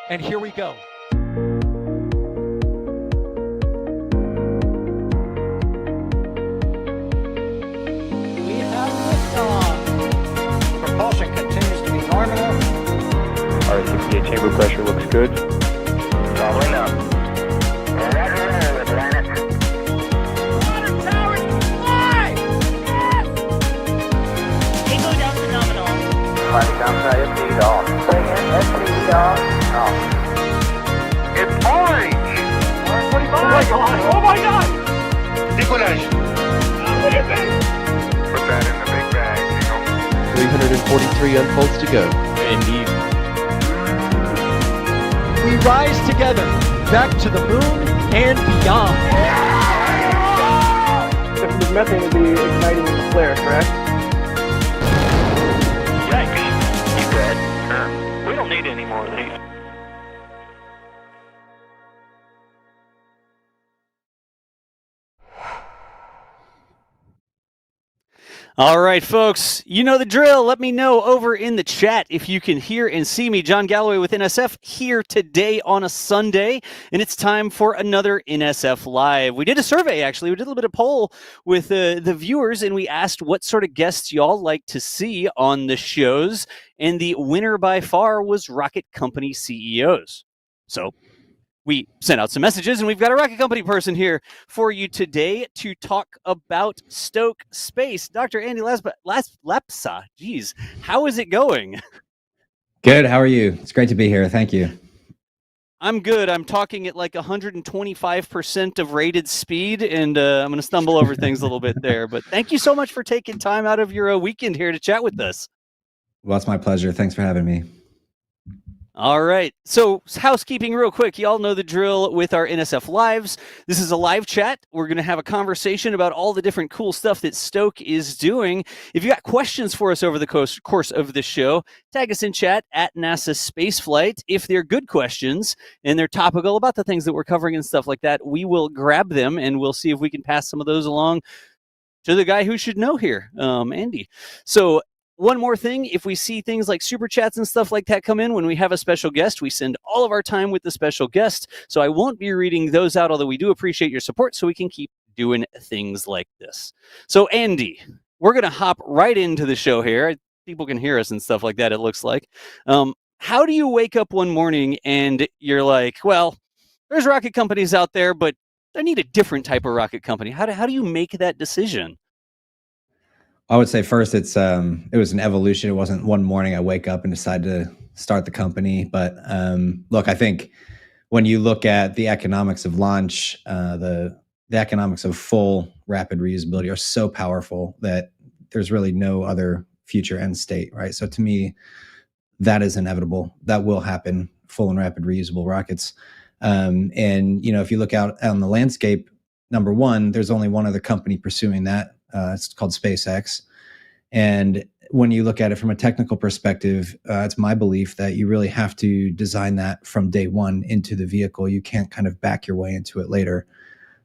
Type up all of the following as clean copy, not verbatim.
And here we go. We have liftoff. Propulsion continues to be nominal. RCPA chamber pressure looks good. Following up. Roger, Atlantis. Water towers fly! Yes! Payload down to nominal. Flight downside FD off. Bring in FD off. It's orange! 125. Oh my god! Oh my god! Decollage. What is it? Put that in the big bag, Eagle. 343 unfolds to go. Indeed. We rise together, back to the moon and beyond. The methane would be igniting the flare, correct? Yikes. You good? We don't need any more of these. All right, folks, you know the drill. Let me know over in the chat if you can hear and see me. John Galloway with NSF here today on a Sunday, and it's time for another NSF Live. We did a survey, actually. We did a little bit of poll with the viewers, and we asked what sort of guests y'all like to see on the shows, and the winner by far was rocket company CEOs. So we sent out some messages, and we've got a rocket company person here for you today to talk about Stoke Space. Dr. Andy Lapsa, geez, how is it going? Good. How are you? It's great to be here. Thank you. I'm good. I'm talking at like 125% of rated speed, and I'm going to stumble over things a little bit there. But thank you so much for taking time out of your weekend here to chat with us. Well, it's my pleasure. Thanks for having me. All right. So housekeeping real quick. Y'all know the drill with our NSF Lives. This is a live chat. We're going to have a conversation about all the different cool stuff that Stoke is doing. If you got questions for us over the course of the show, tag us in chat at NASASpaceflight. If they're good questions and they're topical about the things that we're covering and stuff like that, we will grab them and we'll see if we can pass some of those along to the guy who should know here, Andy. So one more thing, if we see things like super chats and stuff like that come in when we have a special guest, we send all of our time with the special guest. So I won't be reading those out, although we do appreciate your support so we can keep doing things like this. So Andy, we're going to hop right into the show here. People can hear us and stuff like that, it looks like. How do you wake up one morning and you're like, well, there's rocket companies out there, but I need a different type of rocket company. How do you make that decision? I would say first, it was an evolution. It wasn't one morning I wake up and decide to start the company. But look, I think when you look at the economics of launch, the economics of full rapid reusability are so powerful that there's really no other future end state, right? So to me, that is inevitable. That will happen, full and rapid reusable rockets. And if you look out on the landscape, number one, there's only one other company pursuing that. It's called SpaceX. And when you look at it from a technical perspective, it's my belief that you really have to design that from day one into the vehicle. You can't kind of back your way into it later.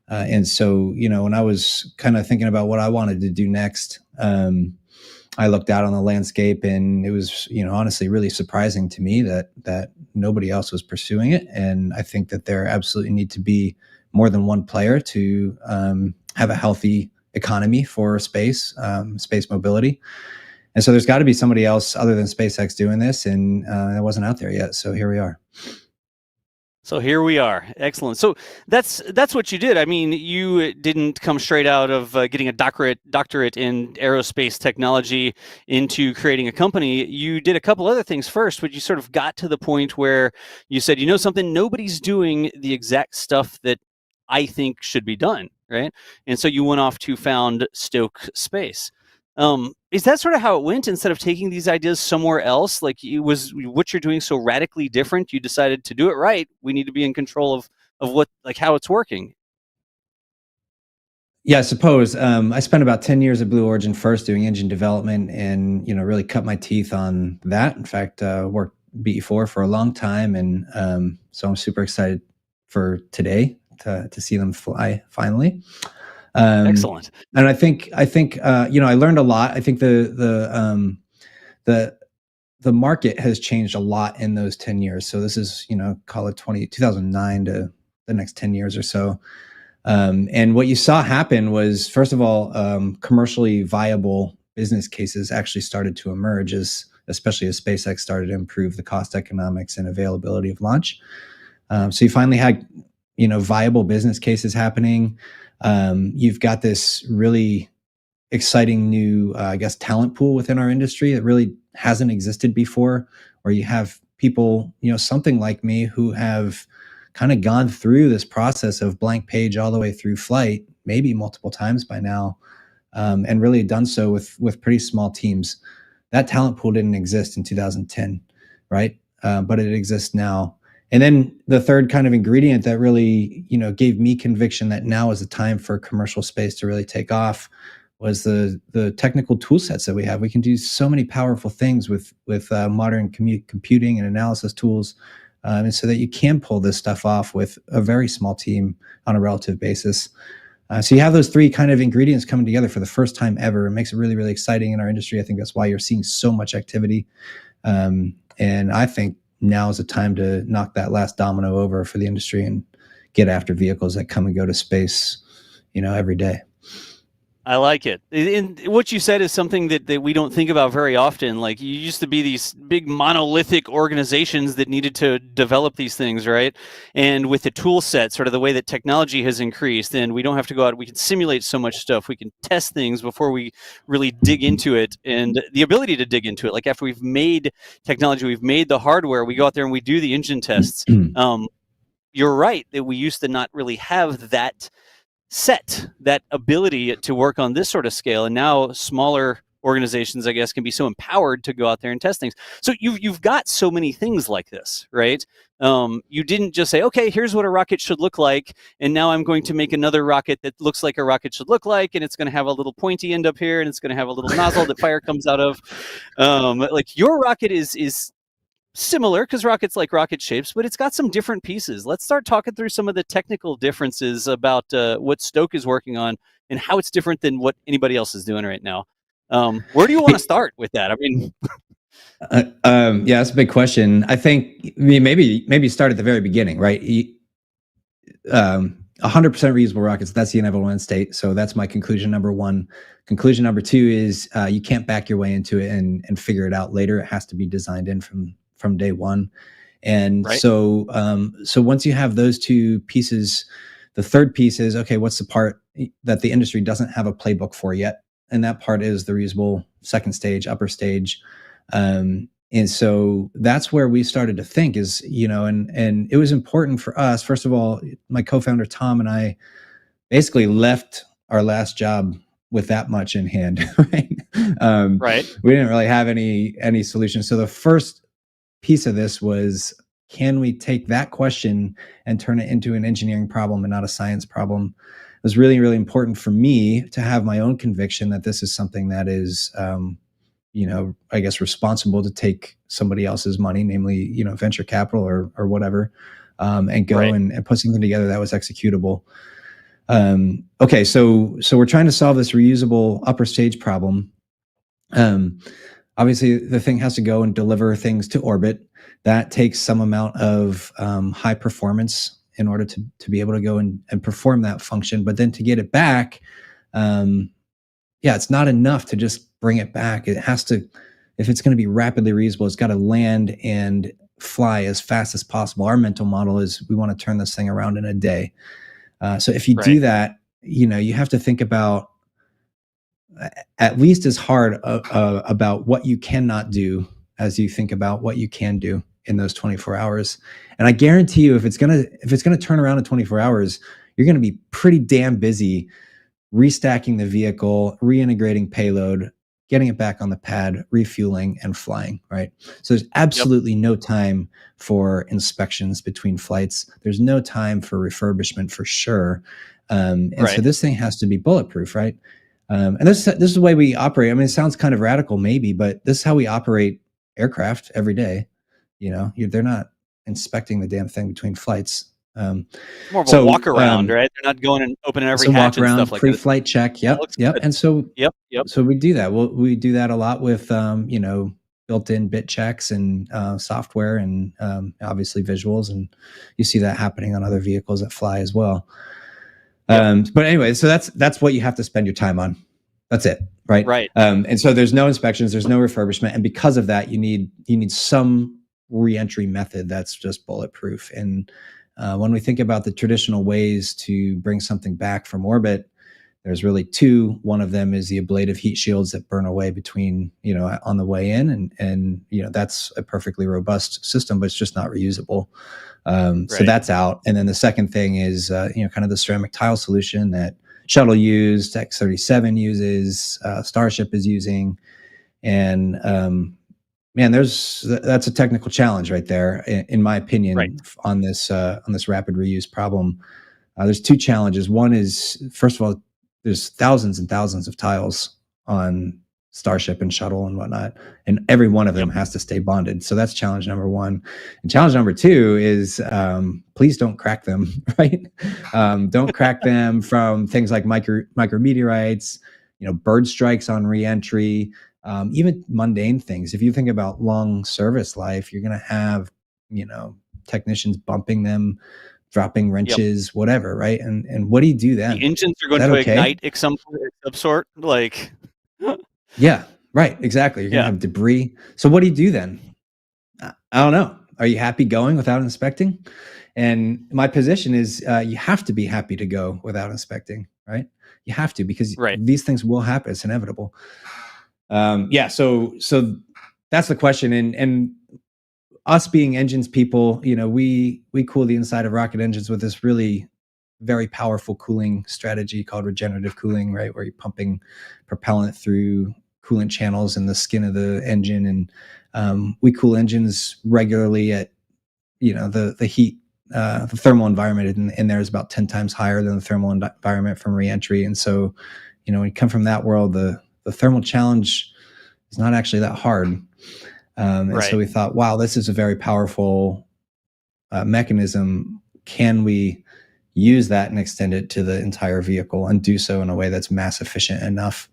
And so, when I was kind of thinking about what I wanted to do next, I looked out on the landscape, and it was, honestly really surprising to me that nobody else was pursuing it. And I think that there absolutely need to be more than one player to have a healthy economy for space mobility. And so there's got to be somebody else other than SpaceX doing this, and it wasn't out there yet. So here we are. Excellent. So that's what you did. I mean, you didn't come straight out of getting a doctorate in aerospace technology into creating a company. You did a couple other things first, but you sort of got to the point where you said, something, nobody's doing the exact stuff that I think should be done, right? And so you went off to found Stoke Space. Is that sort of how it went? Instead of taking these ideas somewhere else, like it was what you're doing so radically different, you decided to do it right. We need to be in control of what, like how it's working. Yeah, I suppose. I spent about 10 years at Blue Origin first doing engine development and, really cut my teeth on that. In fact, worked BE4 for a long time. And so I'm super excited for today to see them fly finally. Excellent. And I think I learned a lot. I think the the market has changed a lot in those 10 years. So this is, call it 2009 to the next 10 years or so. And what you saw happen was, first of all, commercially viable business cases actually started to emerge, especially as SpaceX started to improve the cost economics and availability of launch. So you finally had, viable business cases happening. You've got this really exciting new, talent pool within our industry that really hasn't existed before, where you have people, something like me, who have kind of gone through this process of blank page all the way through flight, maybe multiple times by now, and really done so with pretty small teams. That talent pool didn't exist in 2010, right? But it exists now. And then the third kind of ingredient that really, gave me conviction that now is the time for commercial space to really take off was the technical tool sets that we have. We can do so many powerful things with modern computing and analysis tools, and so that you can pull this stuff off with a very small team on a relative basis. So you have those three kind of ingredients coming together for the first time ever. It makes it really, really exciting in our industry. I think that's why you're seeing so much activity. And I think now is the time to knock that last domino over for the industry and get after vehicles that come and go to space, every day. I like it. And what you said is something that we don't think about very often. Like, you used to be these big monolithic organizations that needed to develop these things, right? And with the tool set, sort of the way that technology has increased, and we don't have to go out, we can simulate so much stuff. We can test things before we really dig into it. And the ability to dig into it, like after we've made technology, we've made the hardware, we go out there and we do the engine tests. You're right that we used to not really have that ability to work on this sort of scale, and now smaller organizations, I guess, can be so empowered to go out there and test things. So you've got so many things like this, right? You didn't just say, okay, here's what a rocket should look like, and now I'm going to make another rocket that looks like a rocket should look like, and it's going to have a little pointy end up here, and it's going to have a little nozzle that fire comes out of. Like, your rocket is similar, because rockets like rocket shapes, but it's got some different pieces. Let's start talking through some of the technical differences about what Stoke is working on and how it's different than what anybody else is doing right now. Where do you want to start with that? I mean, yeah, that's a big question. I think maybe start at the very beginning, right? 100% reusable rockets, that's the inevitable end state. So that's my conclusion number one. Conclusion number two is you can't back your way into it and figure it out later. It has to be designed in from day one. And right. so once you have those two pieces, the third piece is, okay, what's the part that the industry doesn't have a playbook for yet? And that part is the reusable second stage, upper stage. And so that's where we started to think is, and it was important for us. First of all, my co-founder, Tom, and I basically left our last job with that much in hand, right? Right. We didn't really have any solutions. So the first piece of this was, can we take that question and turn it into an engineering problem and not a science problem? It was really, really important for me to have my own conviction that this is something that is, I guess, responsible to take somebody else's money, namely, venture capital or whatever, and go right. and put something together that was executable. Okay, so we're trying to solve this reusable upper stage problem. Obviously, the thing has to go and deliver things to orbit. That takes some amount of high performance in order to be able to go and perform that function. But then to get it back, it's not enough to just bring it back. It has to, if it's going to be rapidly reusable, it's got to land and fly as fast as possible. Our mental model is we want to turn this thing around in a day. So if you right. do that, you have to think about at least as hard about what you cannot do as you think about what you can do in those 24 hours. And I guarantee you, if it's gonna turn around in 24 hours, you're gonna be pretty damn busy restacking the vehicle, reintegrating payload, getting it back on the pad, refueling, and flying, right? So there's absolutely no time for inspections between flights. There's no time for refurbishment for sure. And right. so this thing has to be bulletproof, right? And this is the way we operate. I mean, it sounds kind of radical maybe, but this is how we operate aircraft every day. They're not inspecting the damn thing between flights. More of a walk around, right? They're not going and opening every hatch and stuff like that. Pre-flight check. Yep. Good. And so, yep. So we do that. We do that a lot with, built-in bit checks and software and obviously visuals, and you see that happening on other vehicles that fly as well. But anyway, so that's what you have to spend your time on. That's it, right? Right. And so there's no inspections, there's no refurbishment, and because of that, you need some re-entry method that's just bulletproof. And when we think about the traditional ways to bring something back from orbit, there's really two. One of them is the ablative heat shields that burn away between, on the way in, and that's a perfectly robust system, but it's just not reusable. So that's out. And then the second thing is, kind of the ceramic tile solution that Shuttle used, X-37 uses, Starship is using, and man, that's a technical challenge right there, in my opinion, on this rapid reuse problem. There's two challenges. One is, first of all, there's thousands and thousands of tiles on Starship and Shuttle and whatnot, and every one of them has to stay bonded. So that's challenge number one. And challenge number two is, please don't crack them, right? Don't crack them from things like micrometeorites, bird strikes on reentry, even mundane things. If you think about long service life, you're going to have, technicians bumping them, dropping wrenches, whatever, right? And what do you do then? The engines are going to ignite of some sort, like... Yeah, right, exactly. You're going to have debris. So what do you do then? I don't know. Are you happy going without inspecting? And my position is you have to be happy to go without inspecting, right? You have to, because these things will happen. It's inevitable. So that's the question. And us being engines people, we cool the inside of rocket engines with this really very powerful cooling strategy called regenerative cooling, right? Where you're pumping propellant through coolant channels in the skin of the engine. And we cool engines regularly at, the heat, the thermal environment in there is about 10 times higher than the thermal environment from reentry. And so, when you come from that world, the thermal challenge is not actually that hard. And so we thought, wow, this is a very powerful mechanism. Can we use that and extend it to the entire vehicle and do so in a way that's mass efficient enough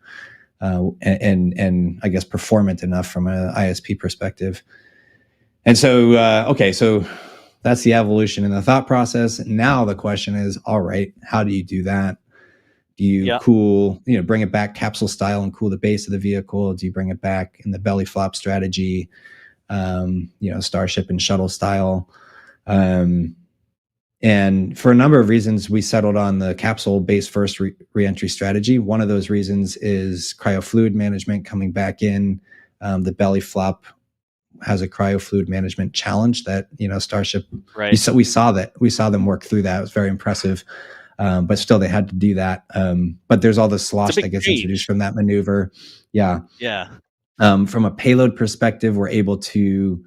and I guess performant enough from an ISP perspective? And so, so that's the evolution in the thought process. Now the question is, all right, how do you do that? Do you cool, bring it back capsule style and cool the base of the vehicle? Do you bring it back in the belly flop strategy, Starship and Shuttle style? And for a number of reasons, we settled on the capsule base first reentry strategy. One of those reasons is cryofluid management coming back in. The belly flop has a cryofluid management challenge that, Starship, we saw them work through that. It was very impressive. But still, they had to do that. But there's all the slosh that gets introduced from that maneuver. Yeah. From a payload perspective, we're able to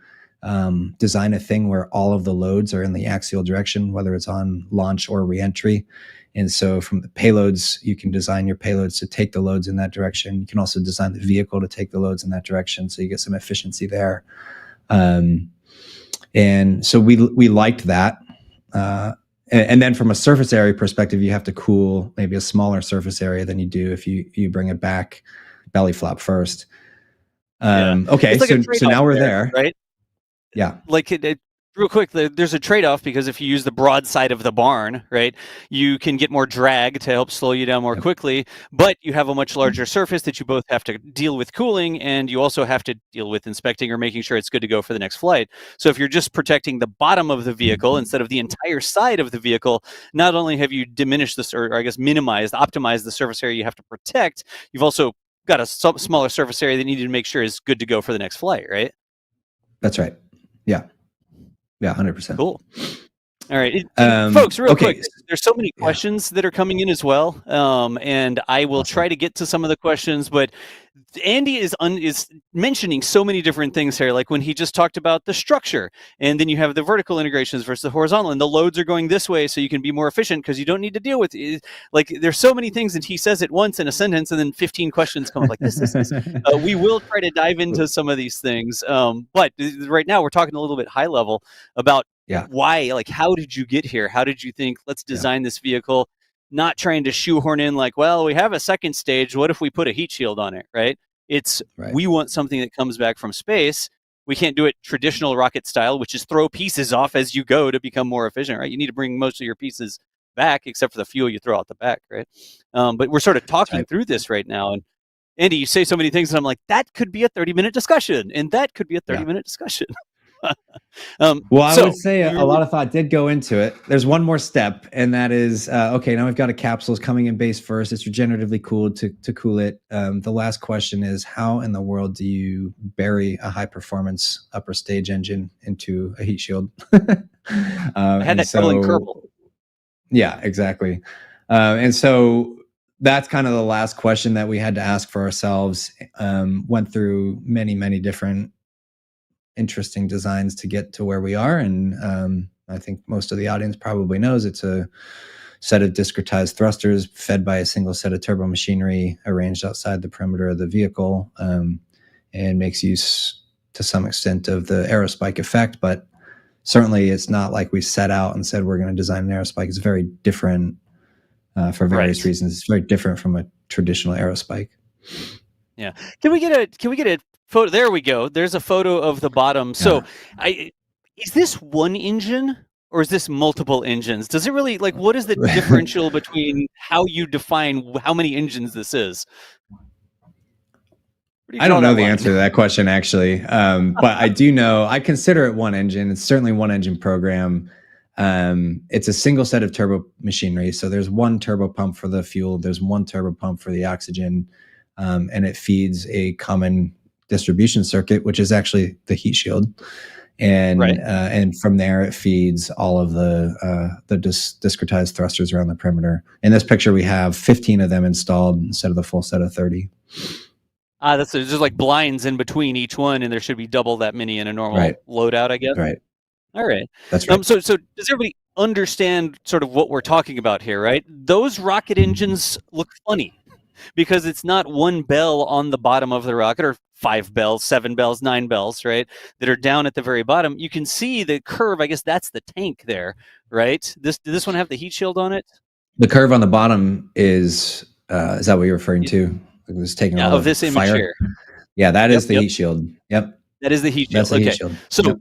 design a thing where all of the loads are in the axial direction, whether it's on launch or reentry. And so from the payloads, you can design your payloads to take the loads in that direction. You can also design the vehicle to take the loads in that direction. So you get some efficiency there. And so we liked that. And then from a surface area perspective, you have to cool maybe a smaller surface area than you do if you bring it back belly flop first. Okay, so now we're there, right? Yeah. Like real quick, there's a trade-off, because if you use the broad side of the barn, right, you can get more drag to help slow you down more quickly, but you have a much larger surface that you both have to deal with cooling, and you also have to deal with inspecting or making sure it's good to go for the next flight. So if you're just protecting the bottom of the vehicle instead of the entire side of the vehicle, not only have you diminished this, or I guess optimized the surface area you have to protect, you've also got a smaller surface area that you need to make sure is good to go for the next flight, right? That's right. Yeah. Yeah, 100%. Cool. All right, folks, real quick, there's so many questions that are coming in as well, and I will try to get to some of the questions, but Andy is mentioning so many different things here, like when he just talked about the structure, and then you have the vertical integrations versus the horizontal, and the loads are going this way so you can be more efficient because you don't need to deal with it. Like, there's so many things, and he says it once in a sentence, and then 15 questions come up like this. We will try to dive into some of these things, but right now we're talking a little bit high level about why, like, how did you get here? How did you think, let's design this vehicle? Not trying to shoehorn in like, well, we have a second stage. What if we put a heat shield on it, right? It's Right. we want something that comes back from space. We can't do it traditional rocket style, which is throw pieces off as you go to become more efficient, right? You need to bring most of your pieces back, except for the fuel you throw out the back, right? But we're sort of talking right. through this right now. And Andy, you say so many things, and I'm like, that could be a 30-minute discussion, and that could be a 30-minute discussion. Well, I so would say a lot of thought did go into it. There's one more step, and that is okay. Now we've got a capsule coming in base first. It's regeneratively cooled to cool it. The last question is, how in the world do you bury a high performance upper stage engine into a heat shield? I had that trouble in Kerbal. Yeah, exactly. And so that's kind of the last question that we had to ask for ourselves. Went through many different interesting designs to get to where we are, and I think most of the audience probably knows it's a set of discretized thrusters fed by a single set of turbo machinery arranged outside the perimeter of the vehicle, and makes use to some extent of the Aerospike effect, but certainly it's not like we set out and said we're going to design an Aerospike. It's very different for various reasons. It's very different from a traditional Aerospike. Yeah. Can we get a photo? There we go. There's a photo of the bottom. So is this one engine or is this multiple engines? Does it really, like, what is the differential between how you define how many engines this is? I don't know the answer to that question, actually. But I do know, I consider it one engine. It's certainly one engine program. It's a single set of turbo machinery. So there's one turbo pump for the fuel. There's one turbo pump for the oxygen. And it feeds a common distribution circuit, which is actually the heat shield. And from there, it feeds all of the discretized thrusters around the perimeter. In this picture, we have 15 of them installed instead of the full set of 30. That's just like blinds in between each one, and there should be double that many in a normal loadout, I guess. Right. All right. That's right. So does everybody understand sort of what we're talking about here, right? Those rocket engines look funny because it's not one bell on the bottom of the rocket, or 5 bells, 7 bells, 9 bells, right, that are down at the very bottom. You can see the curve. I guess that's the tank there, right? Does this one have the heat shield on it? The curve on the bottom is that what you're referring to? It was taking all of this image fire here. Yeah, that is the heat shield. Yep. That is the heat shield. That's the heat shield. So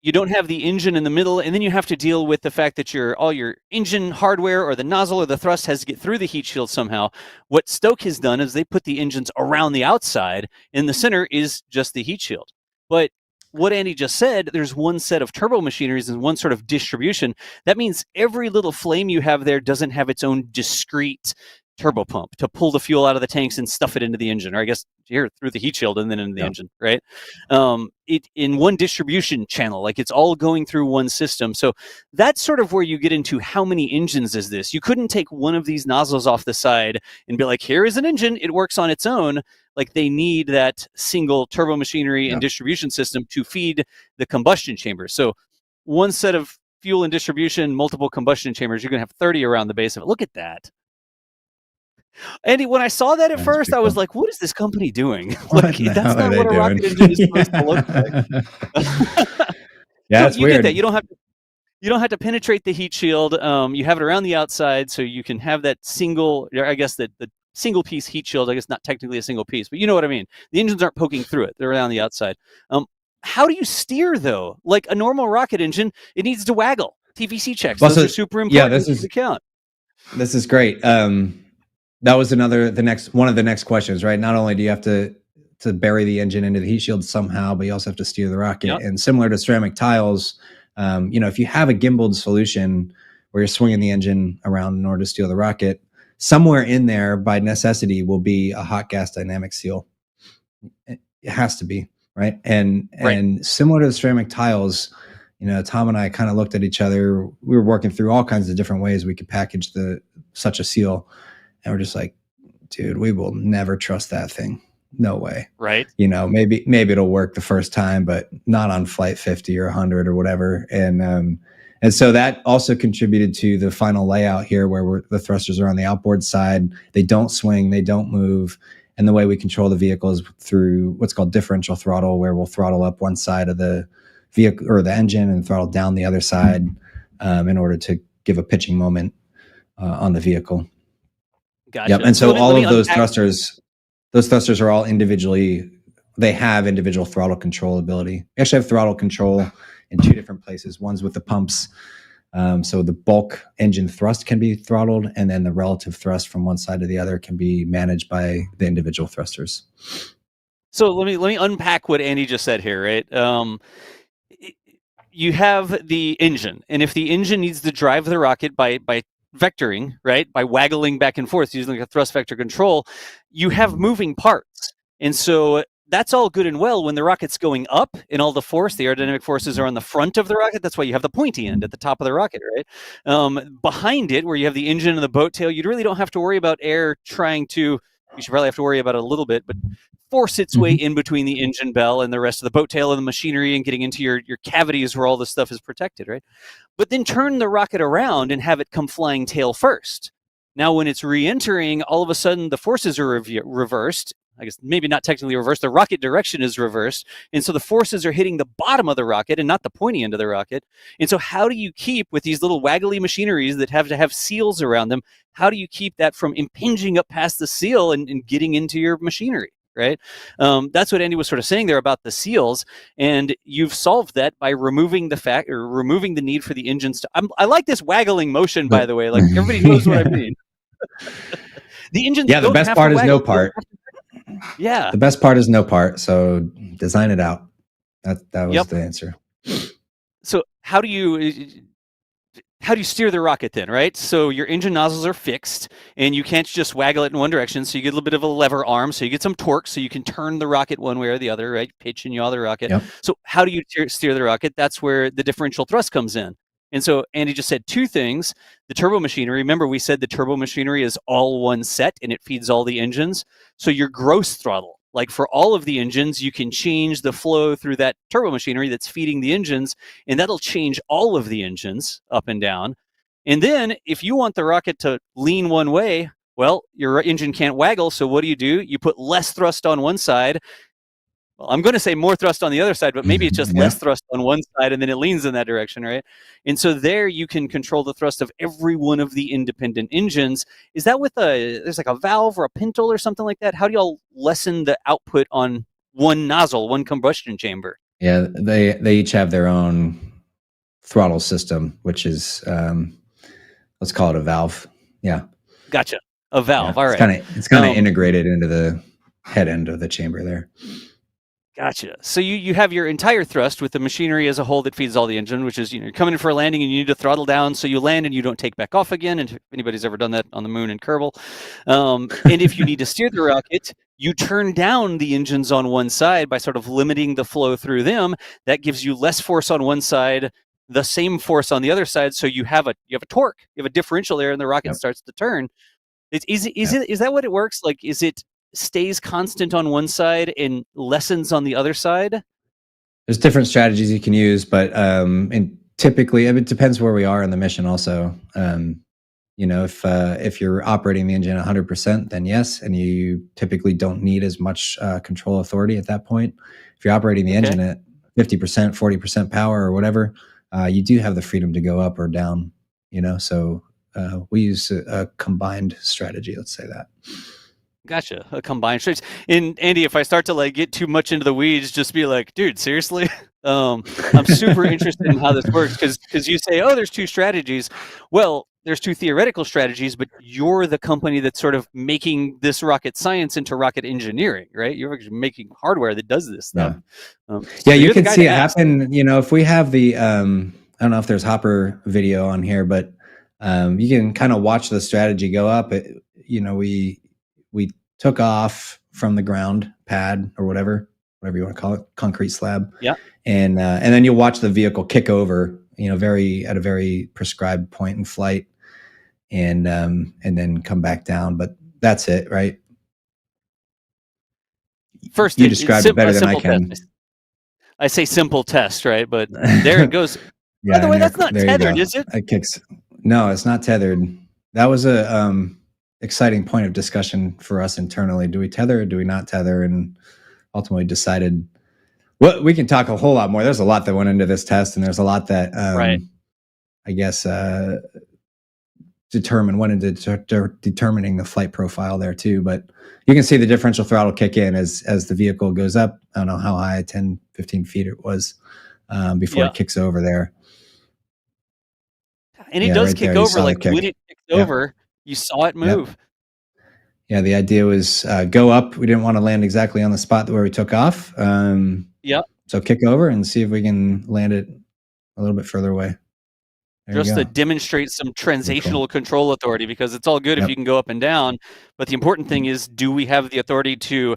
you don't have the engine in the middle, and then you have to deal with the fact that all your engine hardware or the nozzle or the thrust has to get through the heat shield somehow. What Stoke has done is they put the engines around the outside, and the center is just the heat shield. But what Andy just said, there's one set of turbo machineries and one sort of distribution. That means every little flame you have there doesn't have its own discrete turbo pump to pull the fuel out of the tanks and stuff it into the engine, or I guess here through the heat shield and then into the engine, right? It in one distribution channel, like it's all going through one system. So that's sort of where you get into how many engines is this. You couldn't take one of these nozzles off the side and be like, here is an engine, it works on its own. Like they need that single turbo machinery and distribution system to feed the combustion chambers. So one set of fuel and distribution, multiple combustion chambers, you're gonna have 30 around the base of it. Look at that. Andy, when I saw that at first, I was like, what is this company doing? Like, that's not what a rocket engine is supposed to look like. Yeah, it's weird. Get that. You don't have to penetrate the heat shield. You have it around the outside, so you can have that single, I guess the single piece heat shield. I guess not technically a single piece, but you know what I mean. The engines aren't poking through it. They're around the outside. How do you steer, though? Like a normal rocket engine, it needs to waggle. TVC checks. Those are super important. Yeah, this is great. That was one of the next questions, right? Not only do you have to bury the engine into the heat shield somehow, but you also have to steer the rocket. Yep. And similar to ceramic tiles, if you have a gimbaled solution where you're swinging the engine around in order to steer the rocket, somewhere in there by necessity will be a hot gas dynamic seal. It has to be, right? And similar to the ceramic tiles, Tom and I kind of looked at each other. We were working through all kinds of different ways we could package such a seal. And we're just like, dude, we will never trust that thing. No way. Right. Maybe it'll work the first time, but not on flight 50 or 100 or whatever. And so that also contributed to the final layout here where the thrusters are on the outboard side. They don't swing, they don't move. And the way we control the vehicle is through what's called differential throttle, where we'll throttle up one side of the vehicle or the engine and throttle down the other side in order to give a pitching moment on the vehicle. Gotcha. Yep. And so all of those thrusters, those thrusters are all individually. They have individual throttle control ability. We actually have throttle control in 2 different places. One's with the pumps. So the bulk engine thrust can be throttled, and then the relative thrust from one side to the other can be managed by the individual thrusters. So let me unpack what Andy just said here, right? You have the engine, and if the engine needs to drive the rocket by vectoring, right, by waggling back and forth using like a thrust vector control, you have moving parts, and so that's all good and well when the rocket's going up and all the force, the aerodynamic forces are on the front of the rocket. That's why you have the pointy end at the top of the rocket, right? Behind it, where you have the engine and the boat tail, you really don't have to worry about air trying to, you should probably have to worry about it a little bit, but force its way in between the engine bell and the rest of the boat tail and the machinery and getting into your cavities where all this stuff is protected, right? But then turn the rocket around and have it come flying tail first. Now, when it's re-entering, all of a sudden the forces are reversed. I guess maybe not technically reversed. The rocket direction is reversed. And so the forces are hitting the bottom of the rocket and not the pointy end of the rocket. And so how do you keep, with these little waggly machineries that have to have seals around them, how do you keep that from impinging up past the seal and getting into your machinery? Right? That's what Andy was sort of saying there about the seals, and you've solved that by removing the need for the engines to. I like this waggling motion, by the way. Like everybody knows what I mean. The engines. Yeah, the best part is no part. Yeah, the best part is no part. So design it out. That was the answer. So how do you steer the rocket then, right? So your engine nozzles are fixed, and you can't just waggle it in one direction, so you get a little bit of a lever arm, so you get some torque, so you can turn the rocket one way or the other, right? Pitch and yaw the rocket. Yep. So how do you steer the rocket? That's where the differential thrust comes in. And so Andy just said 2 things. The turbo machinery, remember we said the turbo machinery is all one set, and it feeds all the engines. So your gross throttle, like for all of the engines, you can change the flow through that turbo machinery that's feeding the engines, and that'll change all of the engines up and down. And then if you want the rocket to lean one way, well, your engine can't waggle, so what do? You put less thrust on one side. Well, I'm going to say more thrust on the other side, but maybe it's just less thrust on one side, and then it leans in that direction, right? And so there you can control the thrust of every one of the independent engines. Is that with there's like a valve or a pintle or something like that? How do y'all lessen the output on one nozzle, one combustion chamber? Yeah, they each have their own throttle system, which is, let's call it a valve. Yeah. Gotcha. A valve. Yeah, all right. It's kind of integrated into the head end of the chamber there. Gotcha. So you have your entire thrust with the machinery as a whole that feeds all the engine, which is, you're coming in for a landing and you need to throttle down so you land and you don't take back off again. And if anybody's ever done that on the moon and Kerbal. And if you need to steer the rocket, you turn down the engines on one side by sort of limiting the flow through them. That gives you less force on one side, the same force on the other side. So you have a torque, you have a differential there, and the rocket starts to turn. Is that what it works? Like, is it stays constant on one side and lessens on the other side? There's different strategies you can use, but and typically it depends where we are in the mission also. If you're operating the engine 100%, then yes, and you typically don't need as much control authority at that point. If you're operating the engine at 50%, 40% power or whatever, you do have the freedom to go up or down, so we use a combined strategy, let's say that. Gotcha. A combined strategy. And Andy, if I start to get too much into the weeds, just be like, dude, seriously? I'm super interested in how this works, because you say, oh, there's 2 strategies. Well, there's 2 theoretical strategies, but you're the company that's sort of making this rocket science into rocket engineering, right? You're actually making hardware that does this stuff. Yeah, you can see it happen. If we have the, I don't know if there's Hopper video on here, but you can kind of watch the strategy go up. We took off from the ground pad or whatever you want to call it, concrete slab. Yeah. And then you'll watch the vehicle kick over, at a very prescribed point in flight, and then come back down. But that's it, right? First, you described it better than I can. Test. I say simple test, right? But there it goes. Yeah, by the way, that's not tethered, is it? It kicks. No, it's not tethered. That was a exciting point of discussion for us internally. Do we tether or do we not tether? And ultimately decided, well, we can talk a whole lot more. There's a lot that went into this test, and there's a lot that, I guess, went into determining the flight profile there too. But you can see the differential throttle kick in as the vehicle goes up. I don't know how high, 10, 15 feet it was before it kicks over there. And it does right kick there, you over. saw Like the kick. when it kicked over, you saw it move. Yeah, the idea was go up. We didn't want to land exactly on the spot where we took off. So kick over and see if we can land it a little bit further away. Just to demonstrate some translational control authority, because it's all good if you can go up and down, but the important thing is, do we have the authority to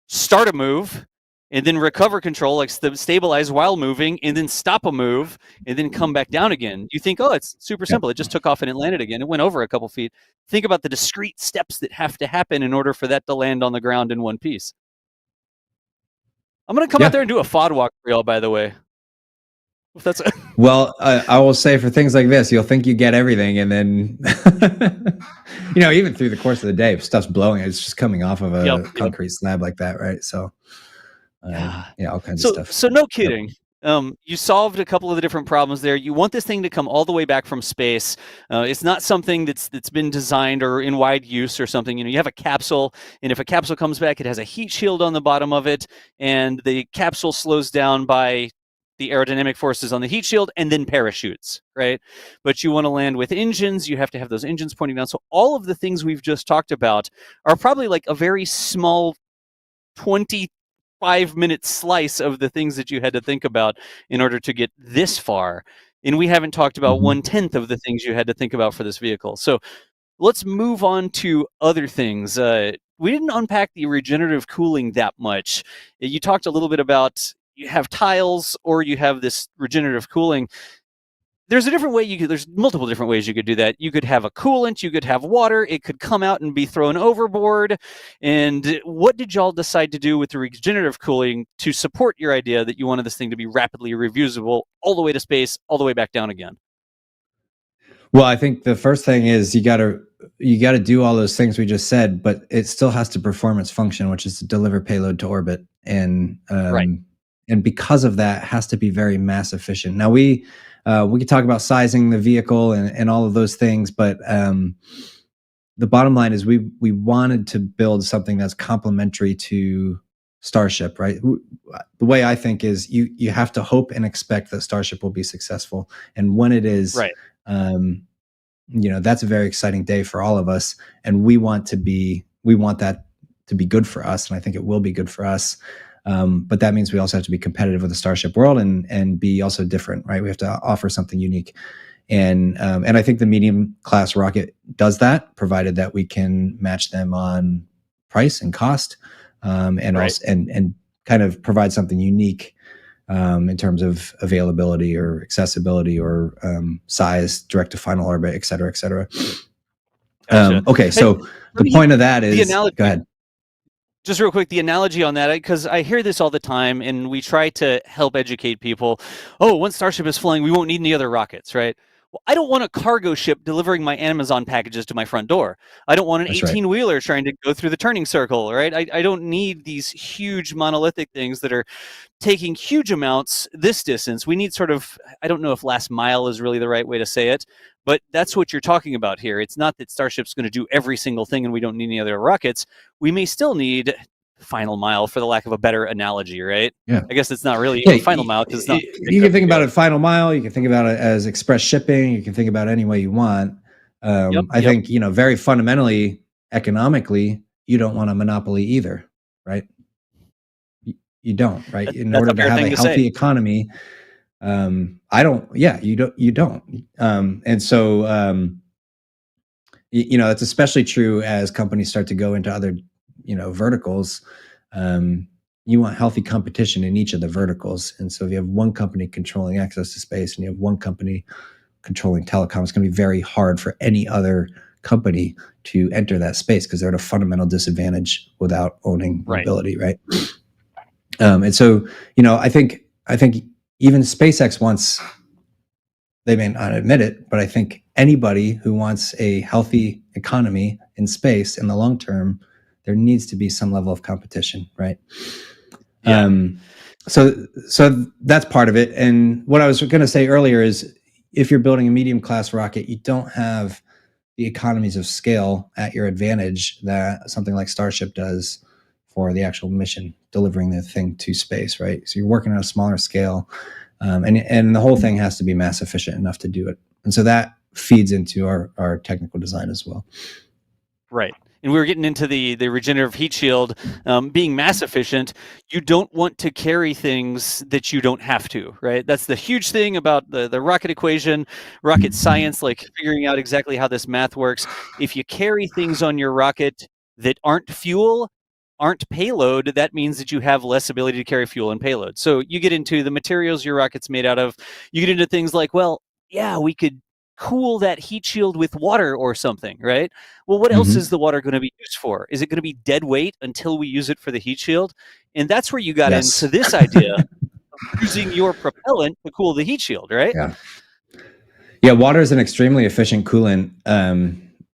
start a move and then recover control, like stabilize while moving, and then stop a move and then come back down again? You think, oh, it's super simple. It just took off and it landed again. It went over a couple feet. Think about the discrete steps that have to happen in order for that to land on the ground in one piece. I'm going to come out there and do a FOD walk for y'all, by the way. If that's well, I will say for things like this, you'll think you get everything, and then even through the course of the day, if stuff's blowing, it's just coming off of a concrete slab like that, right? So, all kinds of stuff. So no kidding. You solved a couple of the different problems there. You want this thing to come all the way back from space. It's not something that's been designed or in wide use or something. You have a capsule, and if a capsule comes back, it has a heat shield on the bottom of it, and the capsule slows down by the aerodynamic forces on the heat shield and then parachutes, right? But you want to land with engines. You have to have those engines pointing down. So all of the things we've just talked about are probably like a very small 25-minute slice of the things that you had to think about in order to get this far. And we haven't talked about 1/10 of the things you had to think about for this vehicle. So let's move on to other things. We didn't unpack the regenerative cooling that much. You talked a little bit about you have tiles or you have this regenerative cooling. There's a different way there's multiple different ways you could do that. You could have a coolant, you could have water, it could come out and be thrown overboard. And what did y'all decide to do with the regenerative cooling to support your idea that you wanted this thing to be rapidly reusable all the way to space, all the way back down again? Well, I think the first thing is you got to do all those things we just said, but it still has to perform its function, which is to deliver payload to orbit. And and because of that, it has to be very mass efficient. Now we could talk about sizing the vehicle and all of those things, but the bottom line is we wanted to build something that's complementary to Starship, right? The way I think is you have to hope and expect that Starship will be successful, and when it is, that's a very exciting day for all of us, and we want that to be good for us, and I think it will be good for us. But that means we also have to be competitive with the Starship world and be also different, right? We have to offer something unique. And I think the medium class rocket does that, provided that we can match them on price and cost, also kind of provide something unique in terms of availability or accessibility or size, direct to final orbit, et cetera, et cetera. Gotcha. Okay, so the point of that is, go ahead. Just real quick, the analogy on that, because I hear this all the time, and we try to help educate people. Oh, once Starship is flying, we won't need any other rockets, right? Well, I don't want a cargo ship delivering my Amazon packages to my front door. I don't want an 18-wheeler trying to go through the turning circle, right? I don't need these huge monolithic things that are taking huge amounts this distance. We need sort of, I don't know if last mile is really the right way to say it, but that's what you're talking about here. It's not that Starship's going to do every single thing and we don't need any other rockets. We may still need final mile, for the lack of a better analogy, right? Yeah. I guess it's not really final mile because it's not. You can think about it final mile. You can think about it as express shipping. You can think about it any way you want. I think, very fundamentally, economically, you don't want a monopoly either, right? You don't, right? In order to have a healthy economy, you don't. And so, it's especially true as companies start to go into other, verticals. You want healthy competition in each of the verticals. And so if you have one company controlling access to space and you have one company controlling telecom, it's going to be very hard for any other company to enter that space because they're at a fundamental disadvantage without owning mobility, right? And so, I think even SpaceX wants, they may not admit it, but I think anybody who wants a healthy economy in space in the long term, there needs to be some level of competition, right? Yeah. So that's part of it. And what I was going to say earlier is, if you're building a medium class rocket, you don't have the economies of scale at your advantage that something like Starship does for the actual mission, delivering the thing to space, right? So you're working on a smaller scale, and the whole thing has to be mass efficient enough to do it. And so that feeds into our technical design as well. Right. And we were getting into the regenerative heat shield being mass efficient. You don't want to carry things that you don't have to, right? That's the huge thing about the rocket equation, rocket science, like figuring out exactly how this math works. If you carry things on your rocket that aren't fuel, aren't payload, that means that you have less ability to carry fuel and payload. So you get into the materials your rocket's made out of. You get into things like, well, yeah, we could cool that heat shield with water or something, right? Well, what else is the water going to be used for? Is it going to be dead weight until we use it for the heat shield? And that's where you got into this idea of using your propellant to cool the heat shield, right? Yeah. Yeah, water is an extremely efficient coolant,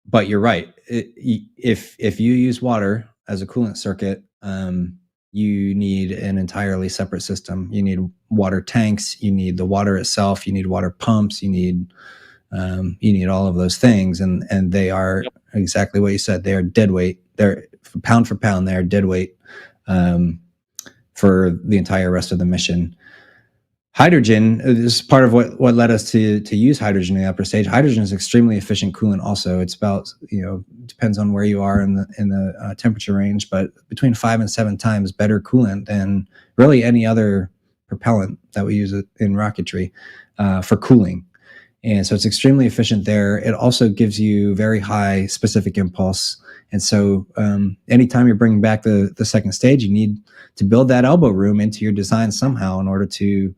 but you're right. If you use water as a coolant circuit, you need an entirely separate system. You need water tanks, you need the water itself, you need water pumps, you need all of those things, and they are exactly what you said. They are dead weight. They're pound for pound. They are dead weight for the entire rest of the mission. Hydrogen is part of what led us to use hydrogen in the upper stage. Hydrogen is extremely efficient coolant. Also, it's about, depends on where you are in the temperature range, but between 5 and 7 times better coolant than really any other propellant that we use in rocketry for cooling. And so it's extremely efficient there. It also gives you very high specific impulse. And so anytime you're bringing back the second stage, you need to build that elbow room into your design somehow in order to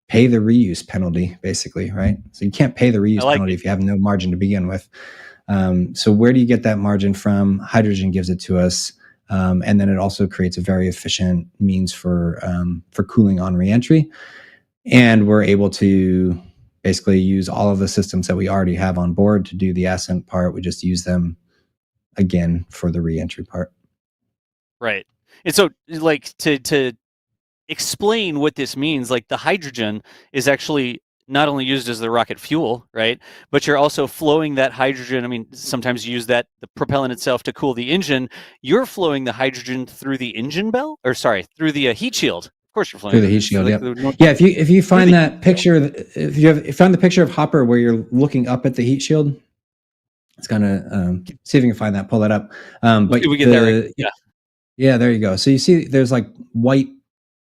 pay the reuse penalty, basically, right? So you can't pay the reuse penalty if you have no margin to begin with. So where do you get that margin from? Hydrogen gives it to us. And then it also creates a very efficient means for cooling on reentry. And we're able to basically use all of the systems that we already have on board to do the ascent part. We just use them again for the reentry part. Right. And so, like, to explain what this means, like, the hydrogen is actually not only used as the rocket fuel, right? But you're also flowing that hydrogen. I mean, sometimes you use the propellant itself to cool the engine. You're flowing the hydrogen through the engine bell, through the heat shield. Of course, you're flying through the heat shield. Yeah. If you find that picture, if you found the picture of Hopper where you're looking up at the heat shield, it's gonna see if you can find that. Pull that up. But we get there. Yeah, there you go. So you see, there's like white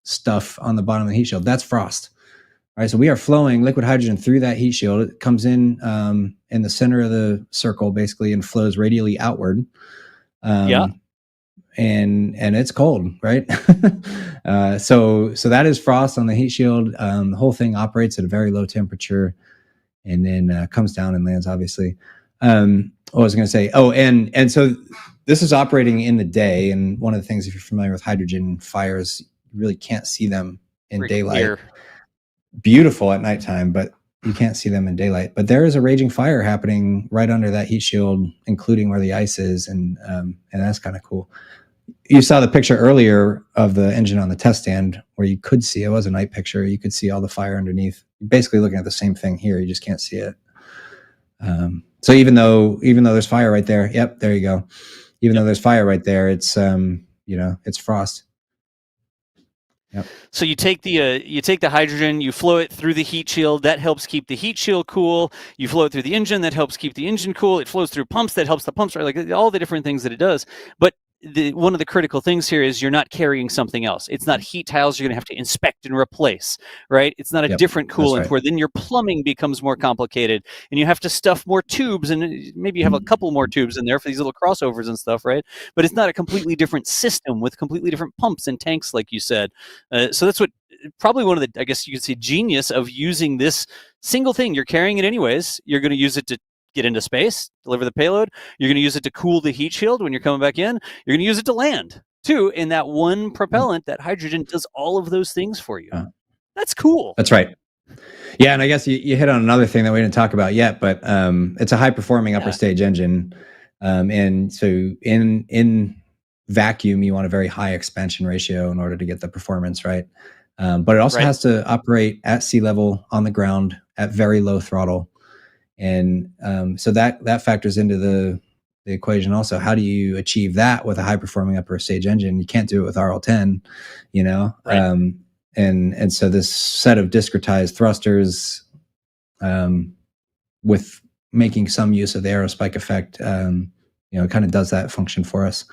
stuff on the bottom of the heat shield. That's frost. All right. So we are flowing liquid hydrogen through that heat shield. It comes in the center of the circle, basically, and flows radially outward. And it's cold, right? So that is frost on the heat shield. The whole thing operates at a very low temperature, and then comes down and lands, obviously. What was I going to say? Oh, and so this is operating in the day. And one of the things, if you're familiar with hydrogen fires, you really can't see them in daylight. Clear. Beautiful at nighttime, but you can't see them in daylight. But there is a raging fire happening right under that heat shield, including where the ice is, and that's kind of cool. You saw the picture earlier of the engine on the test stand where you could see, it was a night picture, you could see all the fire underneath. You're basically looking at the same thing here, you just can't see it. So even though there's fire right there, yep, there you go. Even though there's fire right there, it's it's frost. Yep. So you take the hydrogen, you flow it through the heat shield. That helps keep the heat shield cool. You flow it through the engine. That helps keep the engine cool. It flows through pumps. That helps the pumps, right? Like all the different things that it does. But one of the critical things here is you're not carrying something else. It's not heat tiles you're going to have to inspect and replace, right? It's not a different coolant where then your plumbing becomes more complicated and you have to stuff more tubes, and maybe you have a couple more tubes in there for these little crossovers and stuff, right? But it's not a completely different system with completely different pumps and tanks, like you said. So that's what probably one of the, I guess you could say, genius of using this single thing. You're carrying it anyways. You're going to use it to get into space, deliver the payload. You're going to use it to cool the heat shield when you're coming back in. You're going to use it to land too. And that one propellant, that hydrogen, does all of those things for you. That's cool. That's right. Yeah, and I guess you hit on another thing that we didn't talk about yet, but it's a high-performing upper stage engine, and so in vacuum, you want a very high expansion ratio in order to get the performance right. But it also has to operate at sea level on the ground at very low throttle. And so that factors into the equation also. How do you achieve that with a high performing upper stage engine? You can't do it with RL10, you know. Right. And so this set of discretized thrusters, with making some use of the Aerospike effect, kind of does that function for us.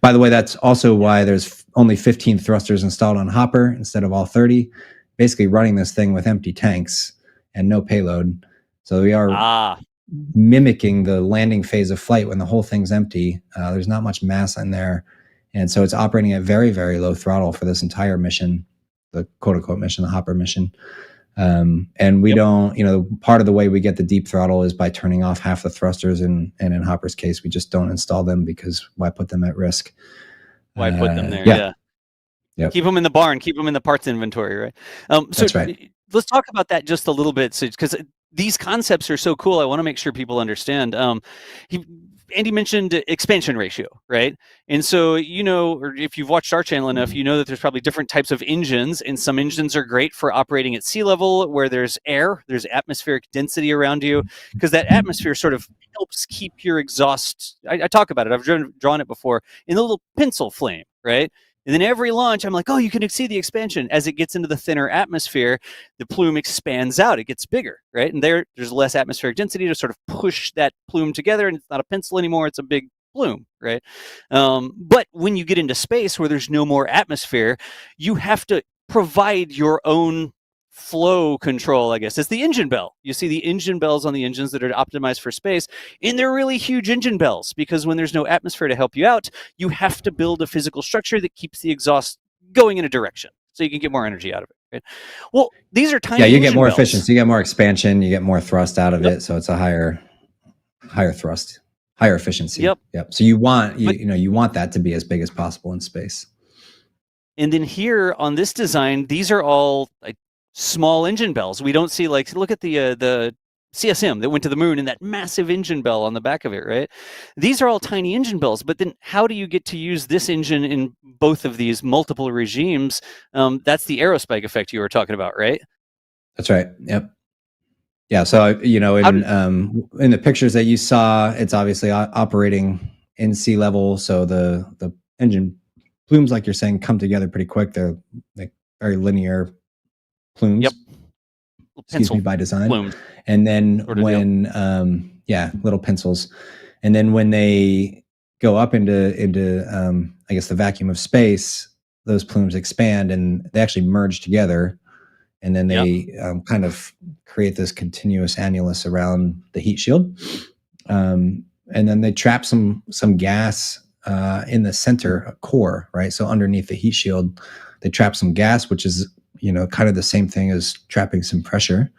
By the way, that's also why there's only 15 thrusters installed on Hopper instead of all 30, basically running this thing with empty tanks and no payload. So we are mimicking the landing phase of flight when the whole thing's empty. There's not much mass in there. And so it's operating at very, very low throttle for this entire mission, the quote unquote mission, the Hopper mission. And we don't, part of the way we get the deep throttle is by turning off half the thrusters, and in Hopper's case, we just don't install them because why put them at risk? Why put them there? Yeah. Yep. Keep them in the barn, keep them in the parts inventory, right? So that's right. Let's talk about that just a little bit, because these concepts are so cool. I want to make sure people understand. Andy mentioned expansion ratio, right? And so, or if you've watched our channel enough, you know that there's probably different types of engines, and some engines are great for operating at sea level where there's air, there's atmospheric density around you, because that atmosphere sort of helps keep your exhaust. I talk about it. I've drawn it before in the little pencil flame, right? And then every launch, I'm like, oh, you can see the expansion. As it gets into the thinner atmosphere, the plume expands out. It gets bigger, right? And there's less atmospheric density to sort of push that plume together, and it's not a pencil anymore. It's a big plume, right? But when you get into space where there's no more atmosphere, you have to provide your own flow control, I guess. It's the engine bell. You see the engine bells on the engines that are optimized for space, and they're really huge engine bells, because when there's no atmosphere to help you out, you have to build a physical structure that keeps the exhaust going in a direction so you can get more energy out of it, right? Well, these are tiny you get more bells. efficiency, you get more expansion, you get more thrust out of it, so it's a higher thrust, higher efficiency. Yep. So you want you want that to be as big as possible in space. And then here on this design, these are all like small engine bells. We don't see, like, look at the CSM that went to the moon and that massive engine bell on the back of it, right? These are all tiny engine bells, but then how do you get to use this engine in both of these multiple regimes? That's the Aerospike effect you were talking about, right? That's right. Yep. Yeah. So, in the pictures that you saw, it's obviously operating in sea level. So the engine plumes, like you're saying, come together pretty quick. They're like very linear plumes. Yep. Excuse me, by design. Plumes. And then when little pencils. And then when they go up into I guess the vacuum of space, those plumes expand and they actually merge together. And then they kind of create this continuous annulus around the heat shield. And then they trap some gas in the center core, right? So underneath the heat shield, they trap some gas, which is kind of the same thing as trapping some pressure.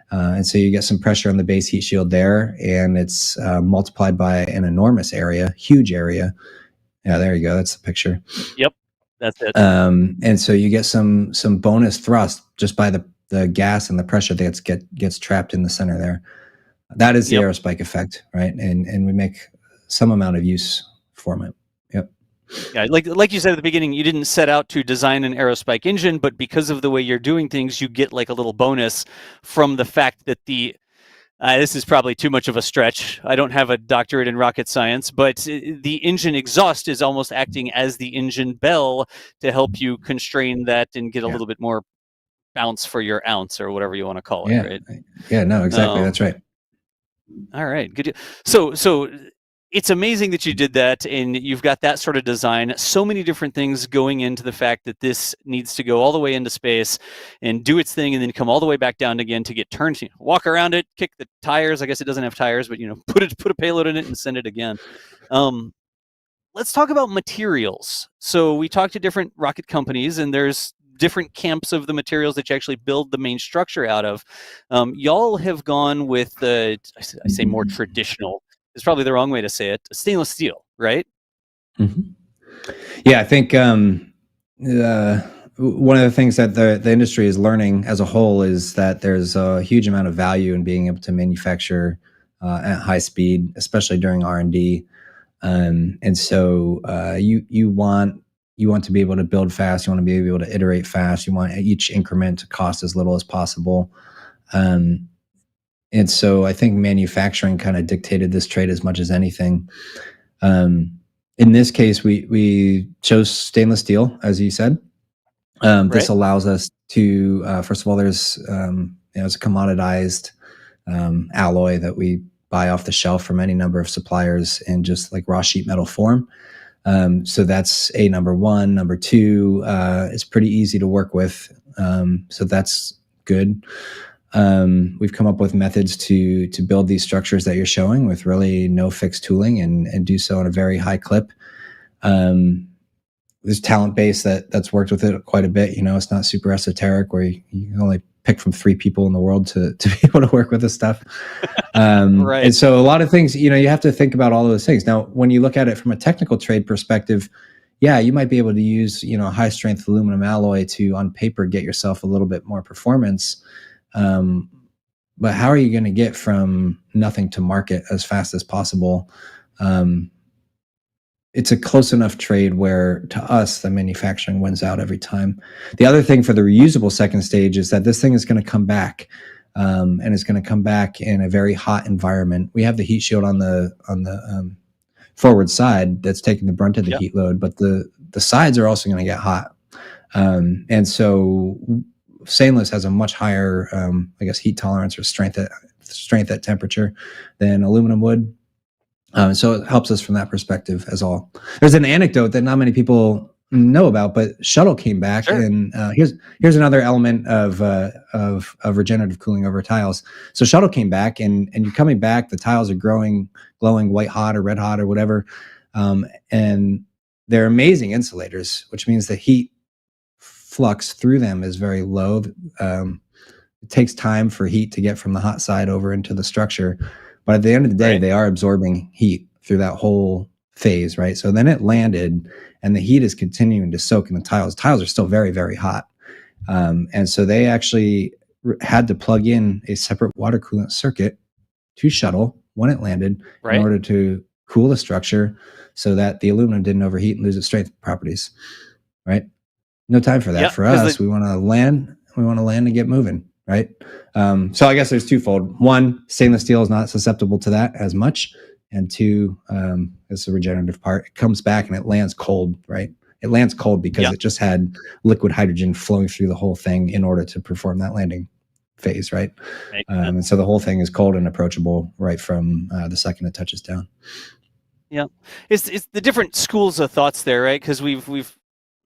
And so you get some pressure on the base heat shield there, and it's multiplied by an enormous area, huge area. Yeah, there you go. That's the picture. Yep, that's it. And so you get some bonus thrust just by the gas and the pressure that gets trapped in the center there. That is the Aerospike effect, right? And we make some amount of use from it. Yep. Yeah, like you said at the beginning, you didn't set out to design an Aerospike engine, but because of the way you're doing things, you get like a little bonus from the fact that this is probably too much of a stretch. I don't have a doctorate in rocket science, but the engine exhaust is almost acting as the engine bell to help you constrain that and get a little bit more bounce for your ounce, or whatever you want to call it, right? Yeah, no, exactly. That's right. All right, good. So it's amazing that you did that, and you've got that sort of design. So many different things going into the fact that this needs to go all the way into space and do its thing, and then come all the way back down again to get turned. Walk around it, kick the tires. I guess it doesn't have tires, but put a payload in it and send it again. Let's talk about materials. So we talked to different rocket companies, and there's different camps of the materials that you actually build the main structure out of. Y'all have gone with I say more traditional. It's probably the wrong way to say it. Stainless steel, right? Mm-hmm. Yeah, I think one of the things that the industry is learning as a whole is that there's a huge amount of value in being able to manufacture at high speed, especially during R&D. And so you want to be able to build fast. You want to be able to iterate fast. You want each increment to cost as little as possible. And so I think manufacturing kind of dictated this trade as much as anything. In this case, we chose stainless steel, as you said. This allows us to, first of all, there's it's a commoditized alloy that we buy off the shelf from any number of suppliers in just like raw sheet metal form. So that's number one. Number two, it's pretty easy to work with. So that's good. We've come up with methods to build these structures that you're showing with really no fixed tooling and do so at a very high clip. There's talent base that's worked with it quite a bit. It's not super esoteric where you can only pick from 3 people in the world to be able to work with this stuff. Right. And so a lot of things, you have to think about all those things. Now, when you look at it from a technical trade perspective, yeah, you might be able to use, high strength aluminum alloy to, on paper, get yourself a little bit more performance. But how are you going to get from nothing to market as fast as possible? It's a close enough trade where, to us, the manufacturing wins out every time. The other thing for the reusable second stage is that this thing is going to come back, and it's going to come back in a very hot environment. We have the heat shield on the forward side that's taking the brunt of the heat load, but the sides are also going to get hot. And so stainless has a much higher, heat tolerance or strength at temperature than aluminum would. So it helps us from that perspective as all. There's an anecdote that not many people know about, but Shuttle came back, and here's another element of regenerative cooling over tiles. So Shuttle came back, and you're coming back, the tiles are glowing white hot or red hot or whatever, and they're amazing insulators, which means the heat flux through them is very low. It takes time for heat to get from the hot side over into the structure. But at the end of the day, they are absorbing heat through that whole phase, right? So then it landed, and the heat is continuing to soak in the tiles. Tiles are still very, very hot. And so they actually had to plug in a separate water coolant circuit to Shuttle when it landed in order to cool the structure so that the aluminum didn't overheat and lose its strength properties, right? No time for that. For us, we want to land. We want to land and get moving. Right. So I guess there's twofold. One, stainless steel is not susceptible to that as much. And two, it's the regenerative part. It comes back and it lands cold, right? It lands cold because it just had liquid hydrogen flowing through the whole thing in order to perform that landing phase, right? And so the whole thing is cold and approachable right from the second it touches down. Yeah. It's the different schools of thoughts there, right? Because we've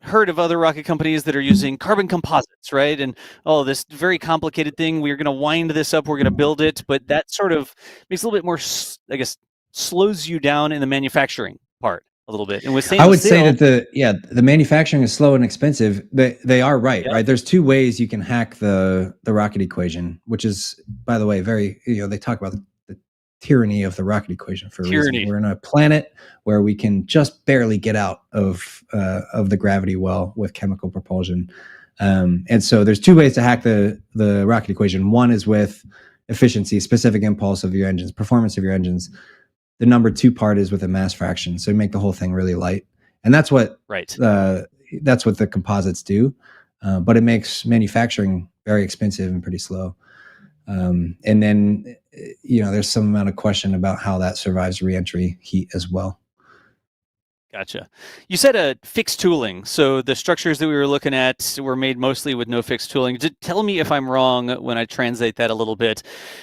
heard of other rocket companies that are using carbon composites, right? And this very complicated thing, we're going to wind this up, we're going to build it, but that sort of makes a little bit more, I guess, slows you down in the manufacturing part a little bit. And with I would say that the manufacturing is slow and expensive. They are right? There's 2 ways you can hack the rocket equation, which is, by the way, very, they talk about the tyranny of the rocket equation for a reason. We're in a planet where we can just barely get out of the gravity well with chemical propulsion. And so there's 2 ways to hack the rocket equation. One is with efficiency, specific impulse of your engines, performance of your engines. The number 2 part is with a mass fraction. So you make the whole thing really light. And that's what the composites do. But it makes manufacturing very expensive and pretty slow. And then, there's some amount of question about how that survives reentry heat as well. Gotcha. You said fixed tooling. So the structures that we were looking at were made mostly with no fixed tooling. Tell me if I'm wrong when I translate that a little bit.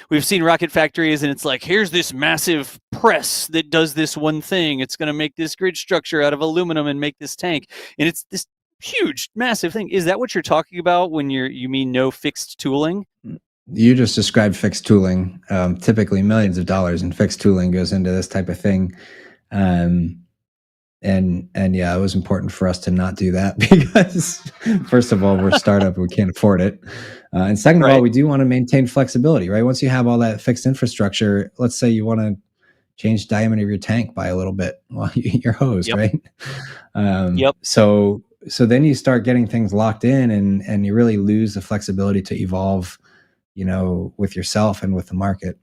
We've seen rocket factories, and it's like, here's this massive press that does this one thing. It's going to make this grid structure out of aluminum and make this tank. And it's this huge, massive thing. Is that what you're talking about when you mean no fixed tooling? You just described fixed tooling. Typically millions of dollars in fixed tooling goes into this type of thing. And yeah, it was important for us to not do that because first of all, we're a startup, we can't afford it. And second of all, we do want to maintain flexibility, right? Once you have all that fixed infrastructure, let's say you want to change the diameter of your tank by a little bit while you eat your hose, right? So then you start getting things locked in and you really lose the flexibility to evolve, with yourself and with the market.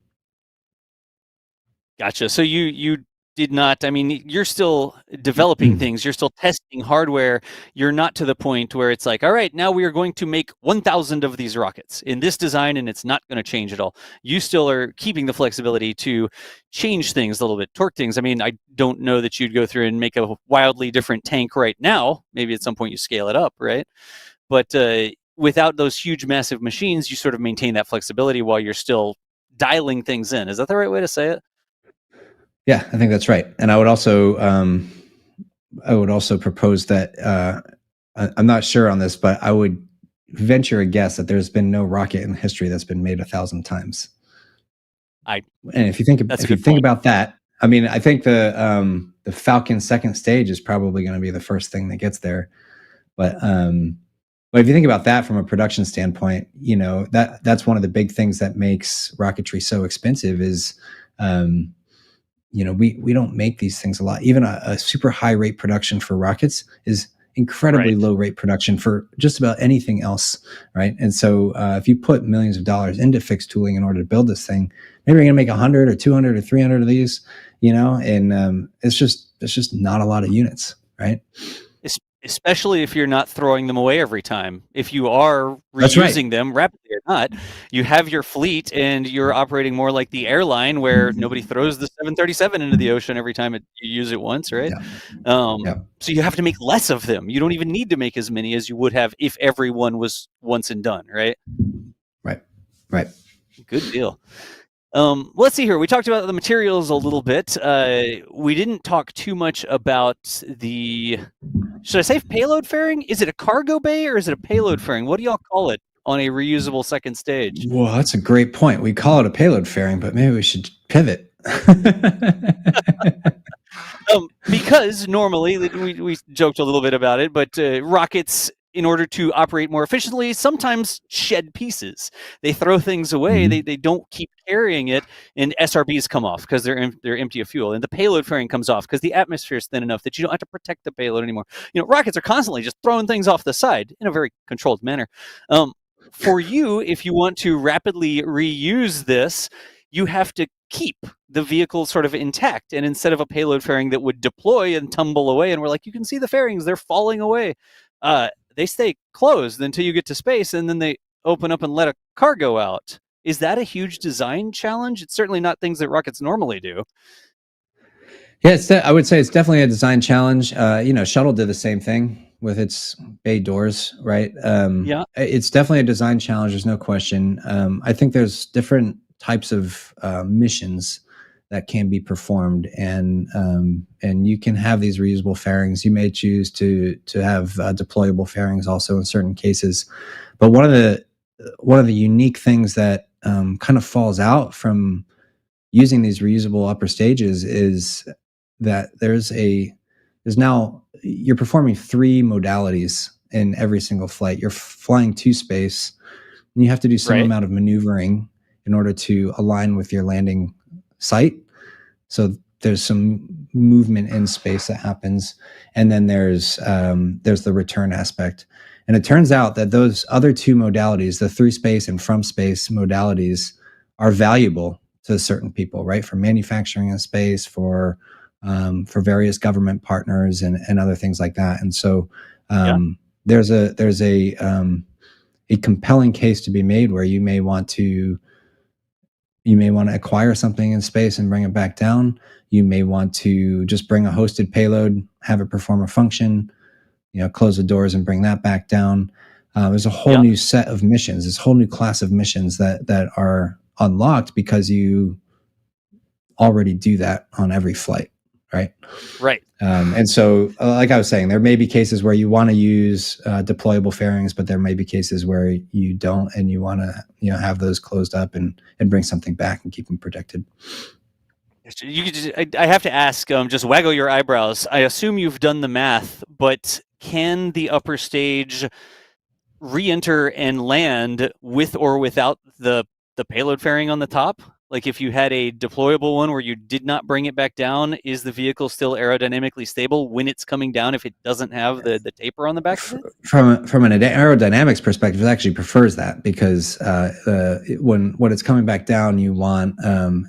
Gotcha. So you did not, I mean, you're still developing things, you're still testing hardware. You're not to the point where it's like, all right, now we are going to make 1,000 of these rockets in this design and it's not going to change at all. You still are keeping the flexibility to change things a little bit, torque things. I mean, I don't know that you'd go through and make a wildly different tank right now. Maybe at some point you scale it up, right? But without those huge, massive machines, you sort of maintain that flexibility while you're still dialing things in. Is that the right way to say it? Yeah, I think that's right. And I would also propose that I'm not sure on this, but I would venture a guess that there's been no rocket in history that's been made 1,000 times. And if you think about that, I mean, I think the Falcon second stage is probably going to be the first thing that gets there. But if you think about that from a production standpoint, you know, that's one of the big things that makes rocketry so expensive is, you know, we don't make these things a lot. Even a super high rate production for rockets is incredibly low rate production for just about anything else, right? And so if you put millions of dollars into fixed tooling in order to build this thing, maybe you're going to make 100 or 200 or 300 of these, you know, and it's just not a lot of units, right? Especially if you're not throwing them away every time. If you are reusing them rapidly or not, you have your fleet and you're operating more like the airline where nobody throws the 737 into the ocean every time you use it once, right? So you have to make less of them. You don't even need to make as many as you would have if everyone was once and done, right? Right. Good deal. Let's see here. We talked about the materials a little bit. We didn't talk too much about the, should I say payload fairing? Is it a cargo bay or is it a payload fairing? What do y'all call it on a reusable second stage? Well, that's a great point. We call it a payload fairing, but maybe we should pivot. Because normally, we joked a little bit about it, but rockets, in order to operate more efficiently, sometimes shed pieces. They throw things away. They don't keep carrying it, and SRBs come off because they're empty of fuel, and the payload fairing comes off because the atmosphere is thin enough that you don't have to protect the payload anymore. You know, rockets are constantly just throwing things off the side in a very controlled manner. For you, if you want to rapidly reuse this, you have to keep the vehicle sort of intact. And instead of a payload fairing that would deploy and tumble away, and we're like, you can see the fairings, they're falling away. They stay closed until you get to space, and then they open up and let a cargo out. Is that a huge design challenge? It's certainly not things that rockets normally do. Yeah, I would say it's definitely a design challenge. You know, Shuttle did the same thing with its bay doors, right? Yeah, it's definitely a design challenge. There's no question. I think there's different types of missions that can be performed, and you can have these reusable fairings. You may choose to have deployable fairings also in certain cases. But one of the unique things that kind of falls out from using these reusable upper stages is that there's now you're performing 3 modalities in every single flight. You're flying to space, and you have to do some amount of maneuvering in order to align with your landing site. So there's some movement in space that happens, and then there's the return aspect. And it turns out that those other 2 modalities, the through space and from space modalities, are valuable to certain people, right? For manufacturing in space, for various government partners and other things like that. And so there's a compelling case to be made where you may want to acquire something in space and bring it back down. You may want to just bring a hosted payload, have it perform a function, you know, close the doors and bring that back down. There's a whole new set of missions, this whole new class of missions that are unlocked because you already do that on every flight, right? Right. And so, like I was saying, there may be cases where you want to use deployable fairings, but there may be cases where you don't, and you want to, you know, have those closed up and bring something back and keep them protected. I have to ask, just waggle your eyebrows. I assume you've done the math, but can the upper stage re-enter and land with or without the payload fairing on the top? Like if you had a deployable one where you did not bring it back down, is the vehicle still aerodynamically stable when it's coming down if it doesn't have the taper on the back of it? From an aerodynamics perspective, it actually prefers that because when it's coming back down, you want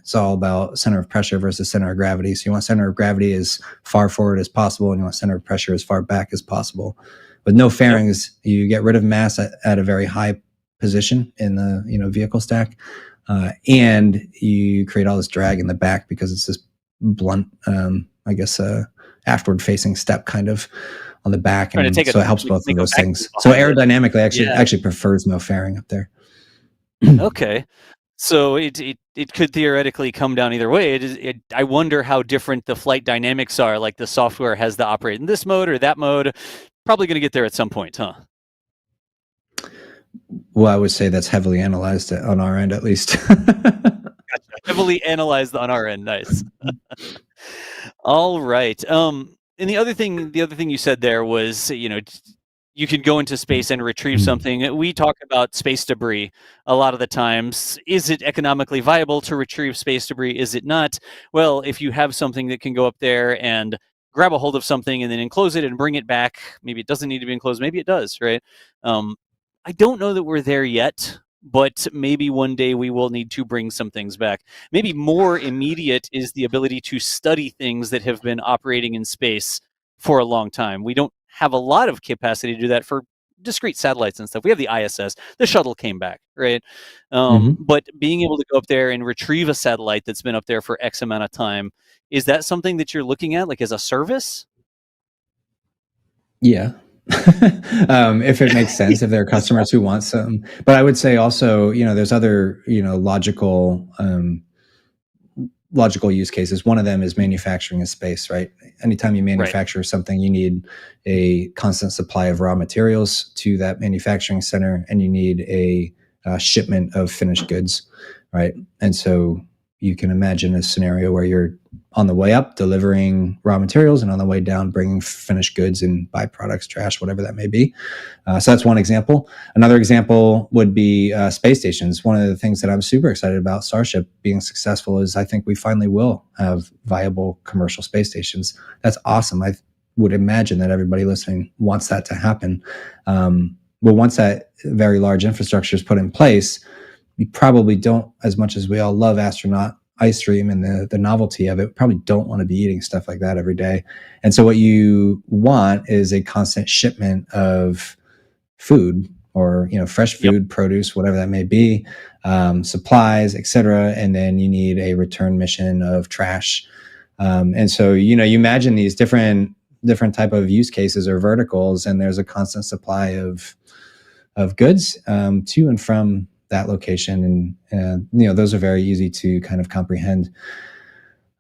it's all about center of pressure versus center of gravity. So you want center of gravity as far forward as possible, and you want center of pressure as far back as possible. With no fairings, you get rid of mass at a very high position in the vehicle stack, and you create all this drag in the back because it's this blunt, afterward facing step kind of on the back, and so it helps both of those things. So aerodynamically, actually prefers no fairing up there. Okay. So it could theoretically come down either way. I wonder how different the flight dynamics are. Like the software has to operate in this mode or that mode. Probably going to get there at some point, huh? Well, I would say that's heavily analyzed on our end, at least. Gotcha. Heavily analyzed on our end. Nice. All right. And the other thing you said there was, you can go into space and retrieve something. We talk about space debris a lot of the times. Is it economically viable to retrieve space debris? Is it not? Well, if you have something that can go up there and grab a hold of something and then enclose it and bring it back, maybe it doesn't need to be enclosed, maybe it does, right? I don't know that we're there yet, but maybe one day we will need to bring some things back. Maybe more immediate is the ability to study things that have been operating in space for a long time. We don't have a lot of capacity to do that for discrete satellites and stuff. We have the ISS. The shuttle came back, right? But being able to go up there and retrieve a satellite that's been up there for X amount of time, is that something that you're looking at, like as a service? Yeah. If it makes sense, if there are customers who want some. But I would say also, there's other, logical use cases. One of them is manufacturing in space, right? Anytime you manufacture something, you need a constant supply of raw materials to that manufacturing center, and you need a shipment of finished goods, right? And so you can imagine a scenario where you're on the way up delivering raw materials and on the way down bringing finished goods and byproducts, trash, whatever that may be. So that's one example. Another example would be space stations. One of the things that I'm super excited about Starship being successful is I think we finally will have viable commercial space stations. That's awesome. I would imagine that everybody listening wants that to happen. Well, once that very large infrastructure is put in place, you probably don't, as much as we all love astronaut ice stream and the novelty of it, probably don't want to be eating stuff like that every day. And so what you want is a constant shipment of food or, fresh food, produce, whatever that may be, supplies, etc. And then you need a return mission of trash. And so, you imagine these different type of use cases or verticals, and there's a constant supply of goods to and from that location, and those are very easy to kind of comprehend.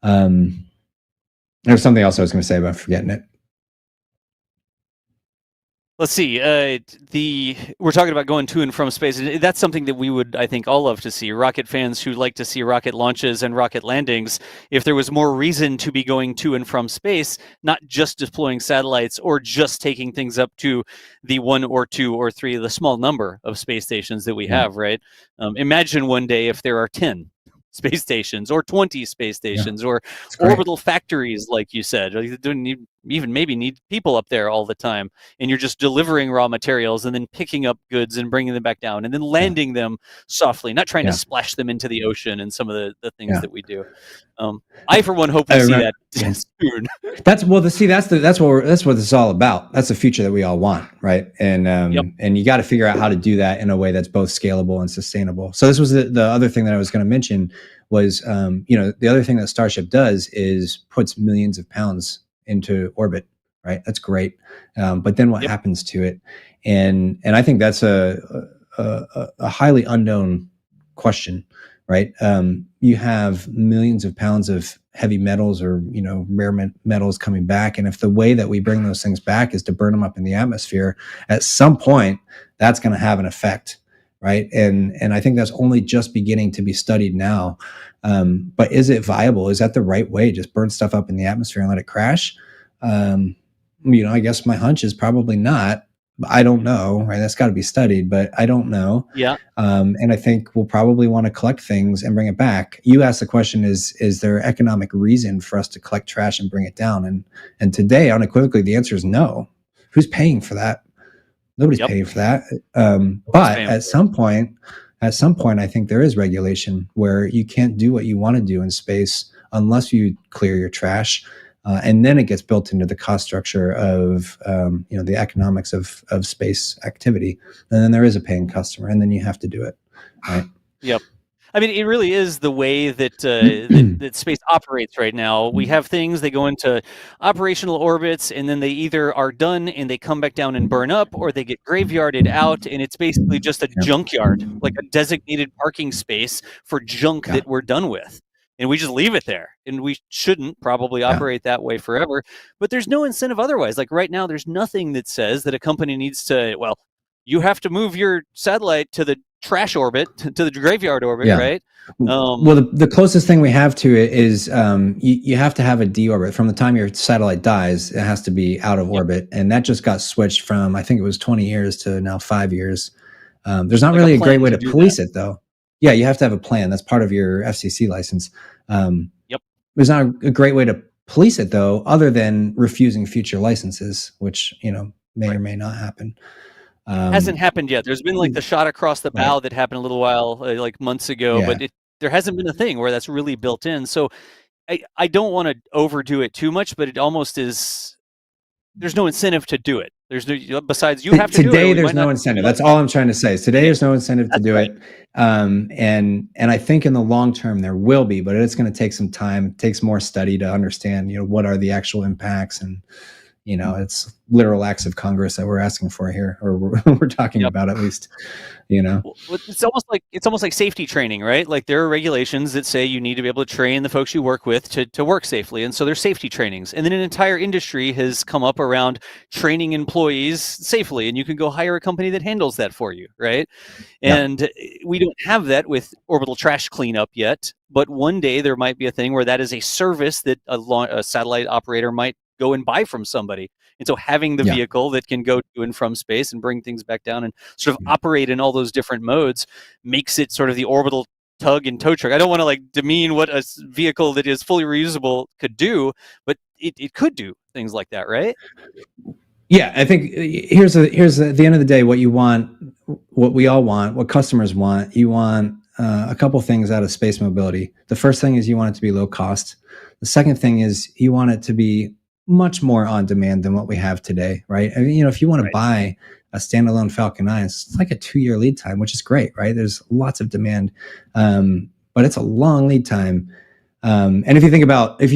There's something else I was going to say, but I'm forgetting it. Let's see. We're talking about going to and from space. That's something that we would, I think, all love to see. Rocket fans who like to see rocket launches and rocket landings. If there was more reason to be going to and from space, not just deploying satellites or just taking things up to the 1 or 2 or 3, the small number of space stations that we have, right? Imagine one day if there are 10 space stations or 20 space stations or orbital factories, like you said. You don't even maybe need people up there all the time, and you're just delivering raw materials and then picking up goods and bringing them back down and then landing them softly, not trying to splash them into the ocean and some of the things that we do. I, for one, hope we see that soon. That's what this is all about. That's the future that we all want, right? And and you got to figure out how to do that in a way that's both scalable and sustainable. So this was the other thing that I was going to mention was, the other thing that Starship does is puts millions of pounds into orbit, right? That's great. But then what happens to it? And I think that's a highly unknown question, right? You have millions of pounds of heavy metals or, rare metals coming back. And if the way that we bring those things back is to burn them up in the atmosphere, at some point, that's going to have an effect, right? And I think that's only just beginning to be studied now. But is it viable? Is that the right way? Just burn stuff up in the atmosphere and let it crash? I guess my hunch is probably not. I don't know, right? That's got to be studied, but I don't know. Yeah. And I think we'll probably want to collect things and bring it back. You asked the question: is there economic reason for us to collect trash and bring it down? And today, unequivocally, the answer is no. Who's paying for that? Nobody's paying for that. But at some point, I think there is regulation where you can't do what you want to do in space unless you clear your trash. And then it gets built into the cost structure of the economics of space activity. And then there is a paying customer, and then you have to do it. Right? Yep. I mean, it really is the way that, that space operates right now. We have things, they go into operational orbits, and then they either are done and they come back down and burn up, or they get graveyarded out, and it's basically just a junkyard, like a designated parking space for junk that we're done with. And we just leave it there. And we shouldn't probably operate that way forever. But there's no incentive otherwise. Like right now, there's nothing that says that a company needs to, well, you have to move your satellite to the trash orbit, to the graveyard orbit, right? Well, the closest thing we have to it is you have to have a deorbit. From the time your satellite dies, it has to be out of orbit. And that just got switched from, I think it was 20 years to now 5 years. There's not really a great way to police it, though. Yeah, you have to have a plan. That's part of your FCC license. There's not a great way to police it, though, other than refusing future licenses, which may or may not happen. Hasn't happened yet. There's been like the shot across the bow that happened a little while, like months ago, but there hasn't been a thing where that's really built in. So I don't want to overdo it too much, but it almost is. There's no incentive to do it. There's no, besides you have to do it. Today, there's no incentive. That's all I'm trying to say. Today, there's no incentive to do it. And I think in the long term, there will be, but it's going to take some time. It takes more study to understand, what are the actual impacts. And, it's literal acts of Congress that we're asking for here, or we're talking about at least, It's almost like safety training, right? Like there are regulations that say you need to be able to train the folks you work with to work safely. And so there's safety trainings. And then an entire industry has come up around training employees safely. And you can go hire a company that handles that for you, right? And we don't have that with orbital trash cleanup yet. But one day there might be a thing where that is a service that a satellite operator might go and buy from somebody. And so having the vehicle that can go to and from space and bring things back down and sort of operate in all those different modes makes it sort of the orbital tug and tow truck. I don't want to like demean what a vehicle that is fully reusable could do, but it could do things like that, right? Yeah, I think here's at the end of the day, what you want, what we all want, what customers want. You want a couple things out of space mobility. The first thing is you want it to be low cost. The second thing is you want it to be much more on demand than what we have today, right? I mean, if you want to buy a standalone Falcon 9, it's like a 2-year lead time, which is great, right? There's lots of demand, but it's a long lead time. And if you think about if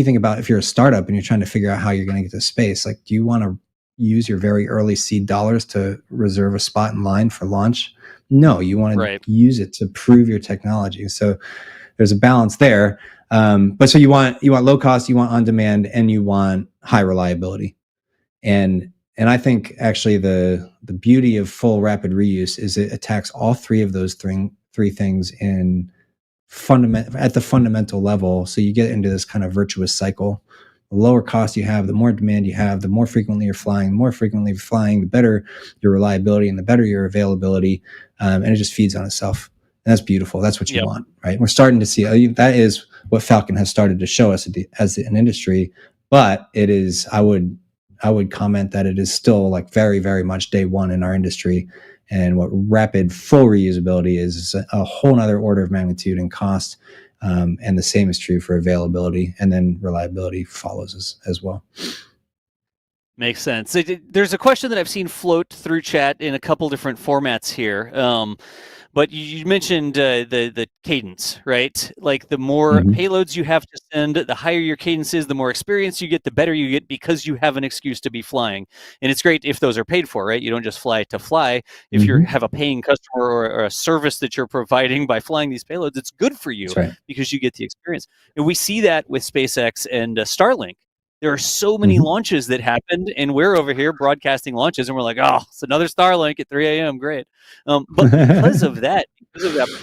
you're a startup and you're trying to figure out how you're going to get to space, like, do you want to use your very early seed dollars to reserve a spot in line for launch? No, you want to use it to prove your technology. So there's a balance there. But so you want low cost, you want on demand, and you want high reliability. And I think actually the beauty of full rapid reuse is it attacks all three of those three things at the fundamental level. So you get into this kind of virtuous cycle. The lower cost you have, the more demand you have, the more frequently you're flying. The more frequently you're flying, the better your reliability and the better your availability. And it just feeds on itself. And that's beautiful. That's what you want, right? We're starting to see that is what Falcon has started to show us as an industry. But it is, I would comment that it is still like very, very much day one in our industry. And what rapid full reusability is a whole nother order of magnitude in cost. And the same is true for availability, and then reliability follows as well. Makes sense. There's a question that I've seen float through chat in a couple different formats here. But you mentioned the cadence, right? Like the more payloads you have to send, the higher your cadence is, the more experience you get, the better you get because you have an excuse to be flying. And it's great if those are paid for, right? You don't just fly to fly. If you have a paying customer or a service that you're providing by flying these payloads, it's good for you because you get the experience. And we see that with SpaceX and Starlink. There are so many launches that happened, and we're over here broadcasting launches, and we're like, oh, it's another Starlink at 3 a.m. Great. But because of that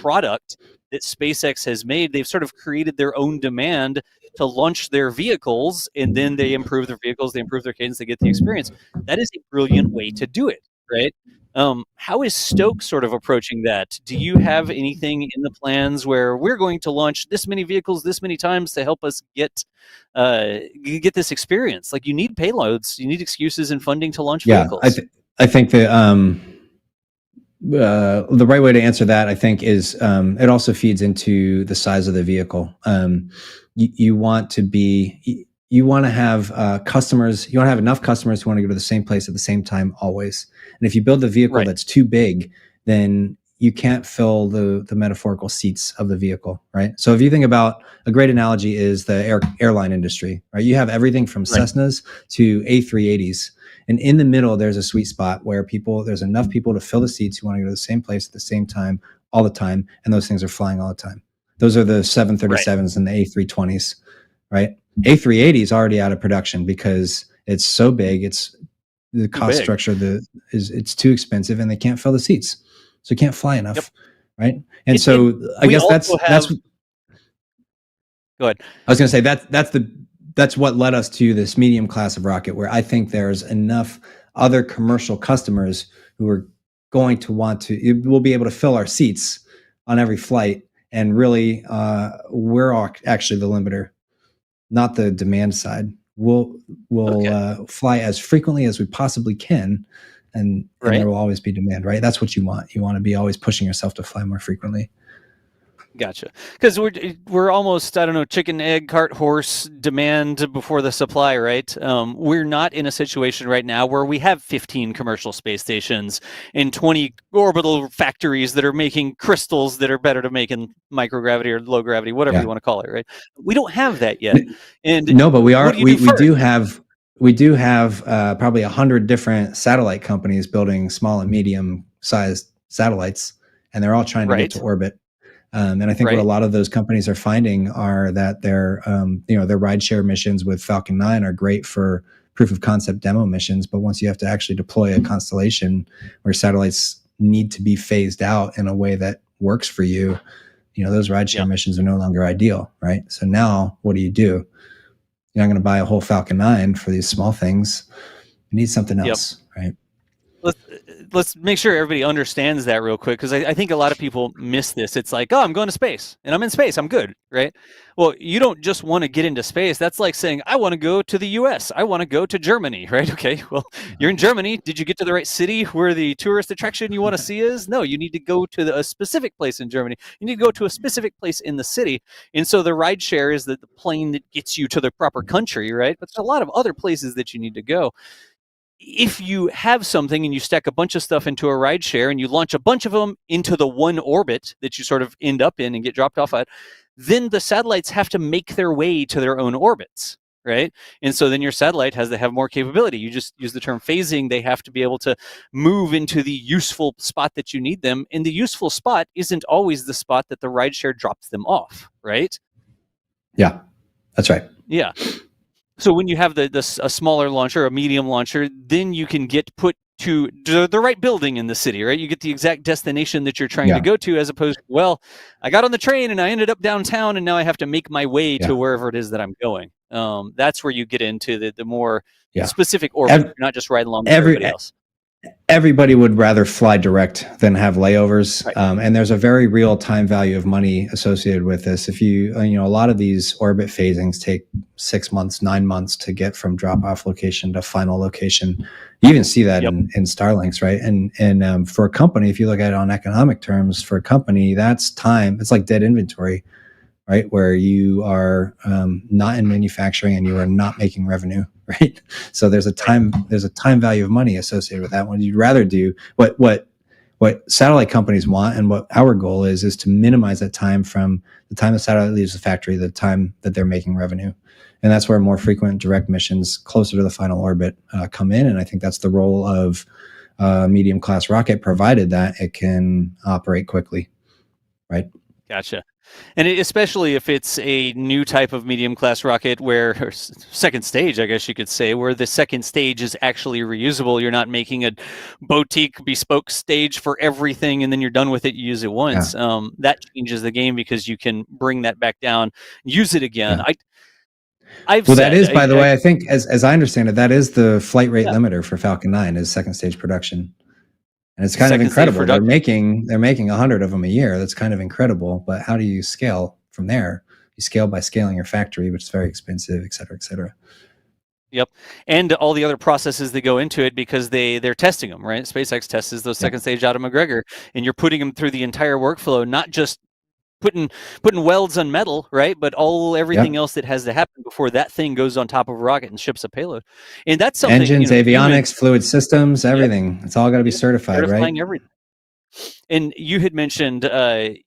product that SpaceX has made, they've sort of created their own demand to launch their vehicles, and then they improve their vehicles, they improve their cadence, they get the experience. That is a brilliant way to do it. right? How is Stoke sort of approaching that? Do you have anything in the plans where we're going to launch this many vehicles this many times to help us get this experience? Like, you need payloads, you need excuses and funding to launch vehicles. I think that the right way to answer that, I think, is it also feeds into the size of the vehicle. You want to have customers. You want to have enough customers who want to go to the same place at the same time always. And if you build a vehicle that's too big, then you can't fill the metaphorical seats of the vehicle, right? So if you think about, a great analogy is the airline industry, right? You have everything from Cessnas to A380s. And in the middle, there's a sweet spot where there's enough people to fill the seats who want to go to the same place at the same time, all the time. And those things are flying all the time. Those are the 737s and the A320s, right? A380 is already out of production because it's so big. It's the cost structure it's too expensive, and they can't fill the seats. So you can't fly enough, right? And I guess that's go ahead. I was going to say that's what led us to this medium class of rocket, where I think there's enough other commercial customers who are going to we'll be able to fill our seats on every flight. And really, we're actually the limiter, not the demand side. We'll fly as frequently as we possibly can, and there will always be demand, right? That's what you want. You want to be always pushing yourself to fly more frequently. Gotcha. Because we're almost, I don't know, chicken, egg, cart, horse, demand before the supply, right? We're not in a situation right now where we have 15 commercial space stations and 20 orbital factories that are making crystals that are better to make in microgravity or low gravity, whatever you want to call it, right? We don't have that yet. And no, but we do have probably 100 different satellite companies building small and medium sized satellites, and they're all trying to get to orbit. And I think what a lot of those companies are finding are that their rideshare missions with Falcon 9 are great for proof of concept demo missions. But once you have to actually deploy a constellation where satellites need to be phased out in a way that works for you, those rideshare missions are no longer ideal, right? So now what do? You're not going to buy a whole Falcon 9 for these small things. You need something else, right? Let's make sure everybody understands that real quick, because I think a lot of people miss this. It's like, oh, I'm going to space, and I'm in space, I'm good, right? Well, you don't just want to get into space. That's like saying, I want to go to the US, I want to go to Germany, right? Okay, well, you're in Germany. Did you get to the right city where the tourist attraction you want to see is? No, you need to go to a specific place in Germany. You need to go to a specific place in the city. And so the rideshare is the plane that gets you to the proper country, right? But there's a lot of other places that you need to go. If you have something and you stack a bunch of stuff into a rideshare and you launch a bunch of them into the one orbit that you sort of end up in and get dropped off at, then the satellites have to make their way to their own orbits, right? And so then your satellite has to have more capability. You just use the term phasing. They have to be able to move into the useful spot that you need them. And the useful spot isn't always the spot that the rideshare drops them off, right? Yeah, that's right. Yeah. So when you have a smaller launcher, a medium launcher, then you can get put to the right building in the city, right? You get the exact destination that you're trying to go to, as opposed to, well, I got on the train and I ended up downtown and now I have to make my way to wherever it is that I'm going. That's where you get into the more specific orbit, not just ride along with everybody else. Everybody would rather fly direct than have layovers. Right. And there's a very real time value of money associated with this. If a lot of these orbit phasings take 6 months, 9 months to get from drop off location to final location. You even see that in Starlinks, right? And for a company, if you look at it on economic terms, for a company, that's time. It's like dead inventory, right? Where you are not in manufacturing and you are not making revenue. Right. So there's a time value of money associated with that one. You'd rather do what satellite companies want, and what our goal is to minimize that time from the time the satellite leaves the factory to the time that they're making revenue. And that's where more frequent direct missions closer to the final orbit come in. And I think that's the role of a medium class rocket, provided that it can operate quickly. Right. Gotcha. And especially if it's a new type of medium class rocket or second stage, I guess you could say, where the second stage is actually reusable. You're not making a boutique bespoke stage for everything and then you're done with it, you use it once. That changes the game because you can bring that back down, use it again. That is, by the way, I think as I understand it, that is the flight rate limiter for Falcon 9 is second stage production. And it's kind of Second stage incredible. production. They're making 100 of them a year. That's kind of incredible. But how do you scale from there? You scale by scaling your factory, which is very expensive, et cetera, et cetera. Yep, and all the other processes that go into it because they're testing them, right? SpaceX tests those second stage out of McGregor, and you're putting them through the entire workflow, not just putting welds on metal, right? But everything else that has to happen before that thing goes on top of a rocket and ships a payload. And that's something engines, avionics, fluid systems, everything. It's all got to be certified, right? Everything. And you had mentioned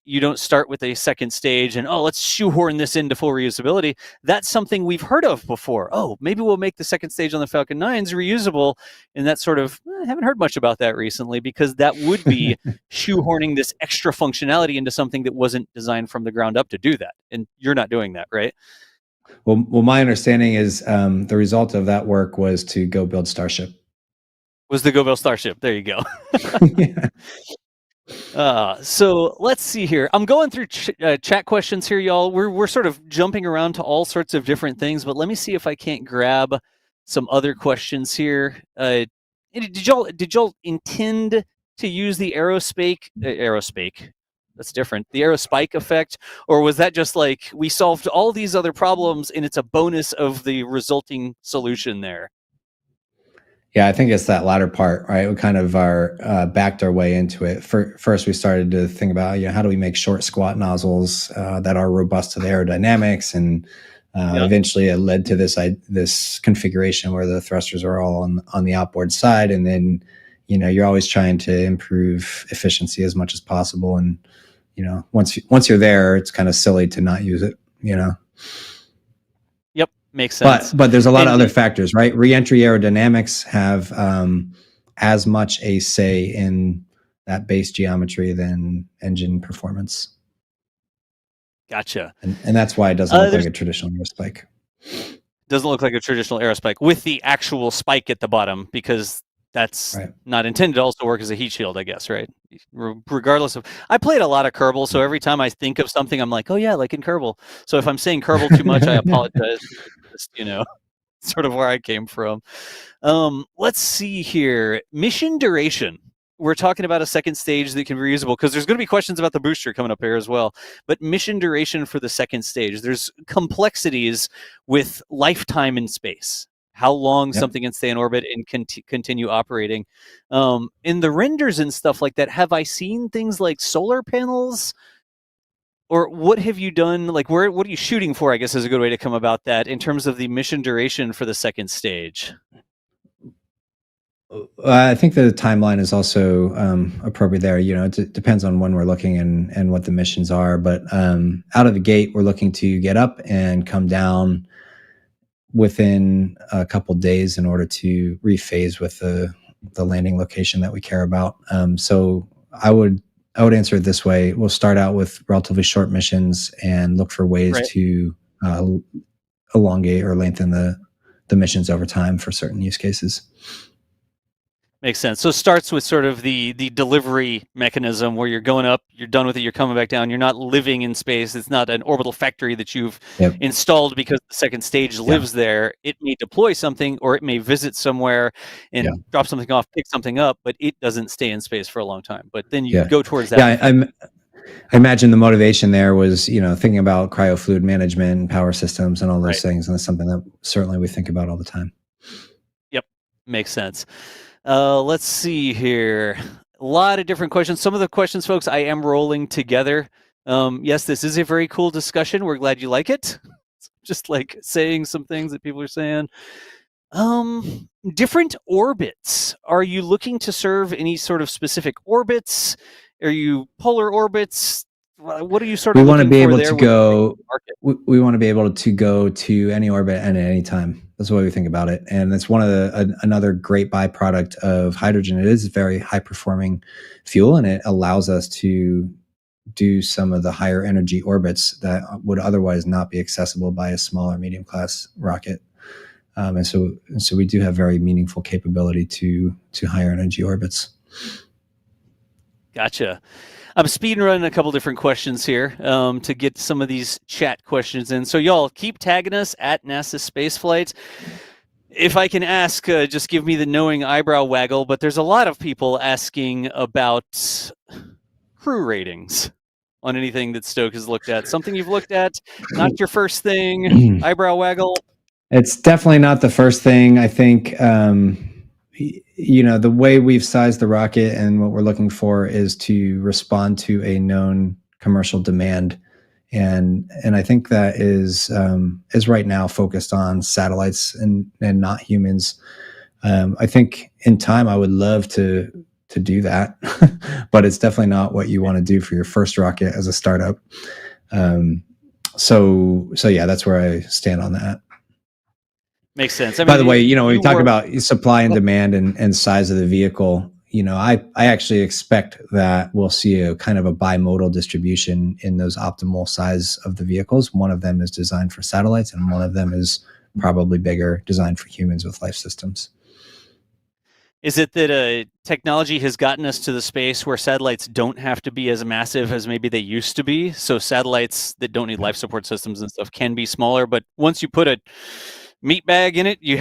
you don't start with a second stage and, let's shoehorn this into full reusability. That's something we've heard of before. Maybe we'll make the second stage on the Falcon 9s reusable. And that's sort of, I haven't heard much about that recently, because that would be shoehorning this extra functionality into something that wasn't designed from the ground up to do that. And you're not doing that, right? Well, my understanding is the result of that work was to go build Starship. Was the go build Starship. There you go. Yeah. So let's see here. I'm going through chat questions here, y'all. We're sort of jumping around to all sorts of different things, but let me see if I can't grab some other questions here. Did y'all intend to use the Aerospike? That's different. The Aerospike effect, or was that just like we solved all these other problems and it's a bonus of the resulting solution there? Yeah, I think it's that latter part, right? We kind of backed our way into it. First, we started to think about, how do we make short, squat nozzles that are robust to the aerodynamics, and eventually it led to this configuration where the thrusters are all on the outboard side, and then you're always trying to improve efficiency as much as possible, and once you're there, it's kind of silly to not use it. Yep. Makes sense. But there's a lot of other factors, right? Reentry aerodynamics have as much a say in that base geometry than engine performance. Gotcha. And that's why it doesn't look like a traditional Aerospike. Doesn't look like a traditional Aerospike with the actual spike at the bottom, because that's not intended to also work as a heat shield, I guess, right? Regardless of, I played a lot of Kerbal, so every time I think of something, I'm like, oh yeah, like in Kerbal. So if I'm saying Kerbal too much, I apologize. Just, sort of where I came from. Let's see here. Mission duration. We're talking about a second stage that can be reusable, because there's going to be questions about the booster coming up here as well. But mission duration for the second stage, there's complexities with lifetime in space. How long something can stay in orbit and continue operating. In the renders and stuff like that, have I seen things like solar panels? Or what have you done? Like, what are you shooting for, I guess, is a good way to come about that in terms of the mission duration for the second stage? I think the timeline is also appropriate there. It depends on when we're looking and what the missions are. But out of the gate, we're looking to get up and come down within a couple days in order to rephase with the landing location that we care about. So I would answer it this way. We'll start out with relatively short missions and look for ways to elongate or lengthen the missions over time for certain use cases. Makes sense. So it starts with sort of the delivery mechanism where you're going up, you're done with it, you're coming back down. You're not living in space. It's not an orbital factory that you've installed because the second stage lives there. It may deploy something, or it may visit somewhere and drop something off, pick something up, but it doesn't stay in space for a long time. But then you go towards that. Yeah, I imagine the motivation there was, thinking about cryofluid management and power systems and all those things. And that's something that certainly we think about all the time. Yep. Makes sense. Let's see here. A lot of different questions. Some of the questions, folks, I am rolling together. Yes, this is a very cool discussion. We're glad you like it. Just like saying some things that people are saying. Different orbits. Are you looking to serve any sort of specific orbits? Are you polar orbits? What are you sort of looking for there? We want to be able to go to any orbit and at any time. That's the way we think about it. And that's one of another great byproduct of hydrogen. It is a very high performing fuel, and it allows us to do some of the higher energy orbits that would otherwise not be accessible by a small or medium class rocket. And so we do have very meaningful capability to higher energy orbits. Gotcha. I'm speed running a couple different questions here to get some of these chat questions in. So y'all keep tagging us at NASASpaceflight. if I can ask, just give me the knowing eyebrow waggle, but there's a lot of people asking about crew ratings on anything that Stoke has looked at. Something you've looked at, not your first thing, eyebrow waggle. It's definitely not the first thing. I think, the way we've sized the rocket and what we're looking for is to respond to a known commercial demand. And I think that is right now focused on satellites and not humans. I think in time I would love to do that, but it's definitely not what you want to do for your first rocket as a startup. So yeah, that's where I stand on that. Makes sense. I mean, by the way, when we talk about supply and demand and size of the vehicle, I actually expect that we'll see a kind of a bimodal distribution in those optimal size of the vehicles. One of them is designed for satellites, and one of them is probably bigger, designed for humans with life systems. Is it that technology has gotten us to the space where satellites don't have to be as massive as maybe they used to be? So satellites that don't need life support systems and stuff can be smaller, but once you put a meat bag in it, you're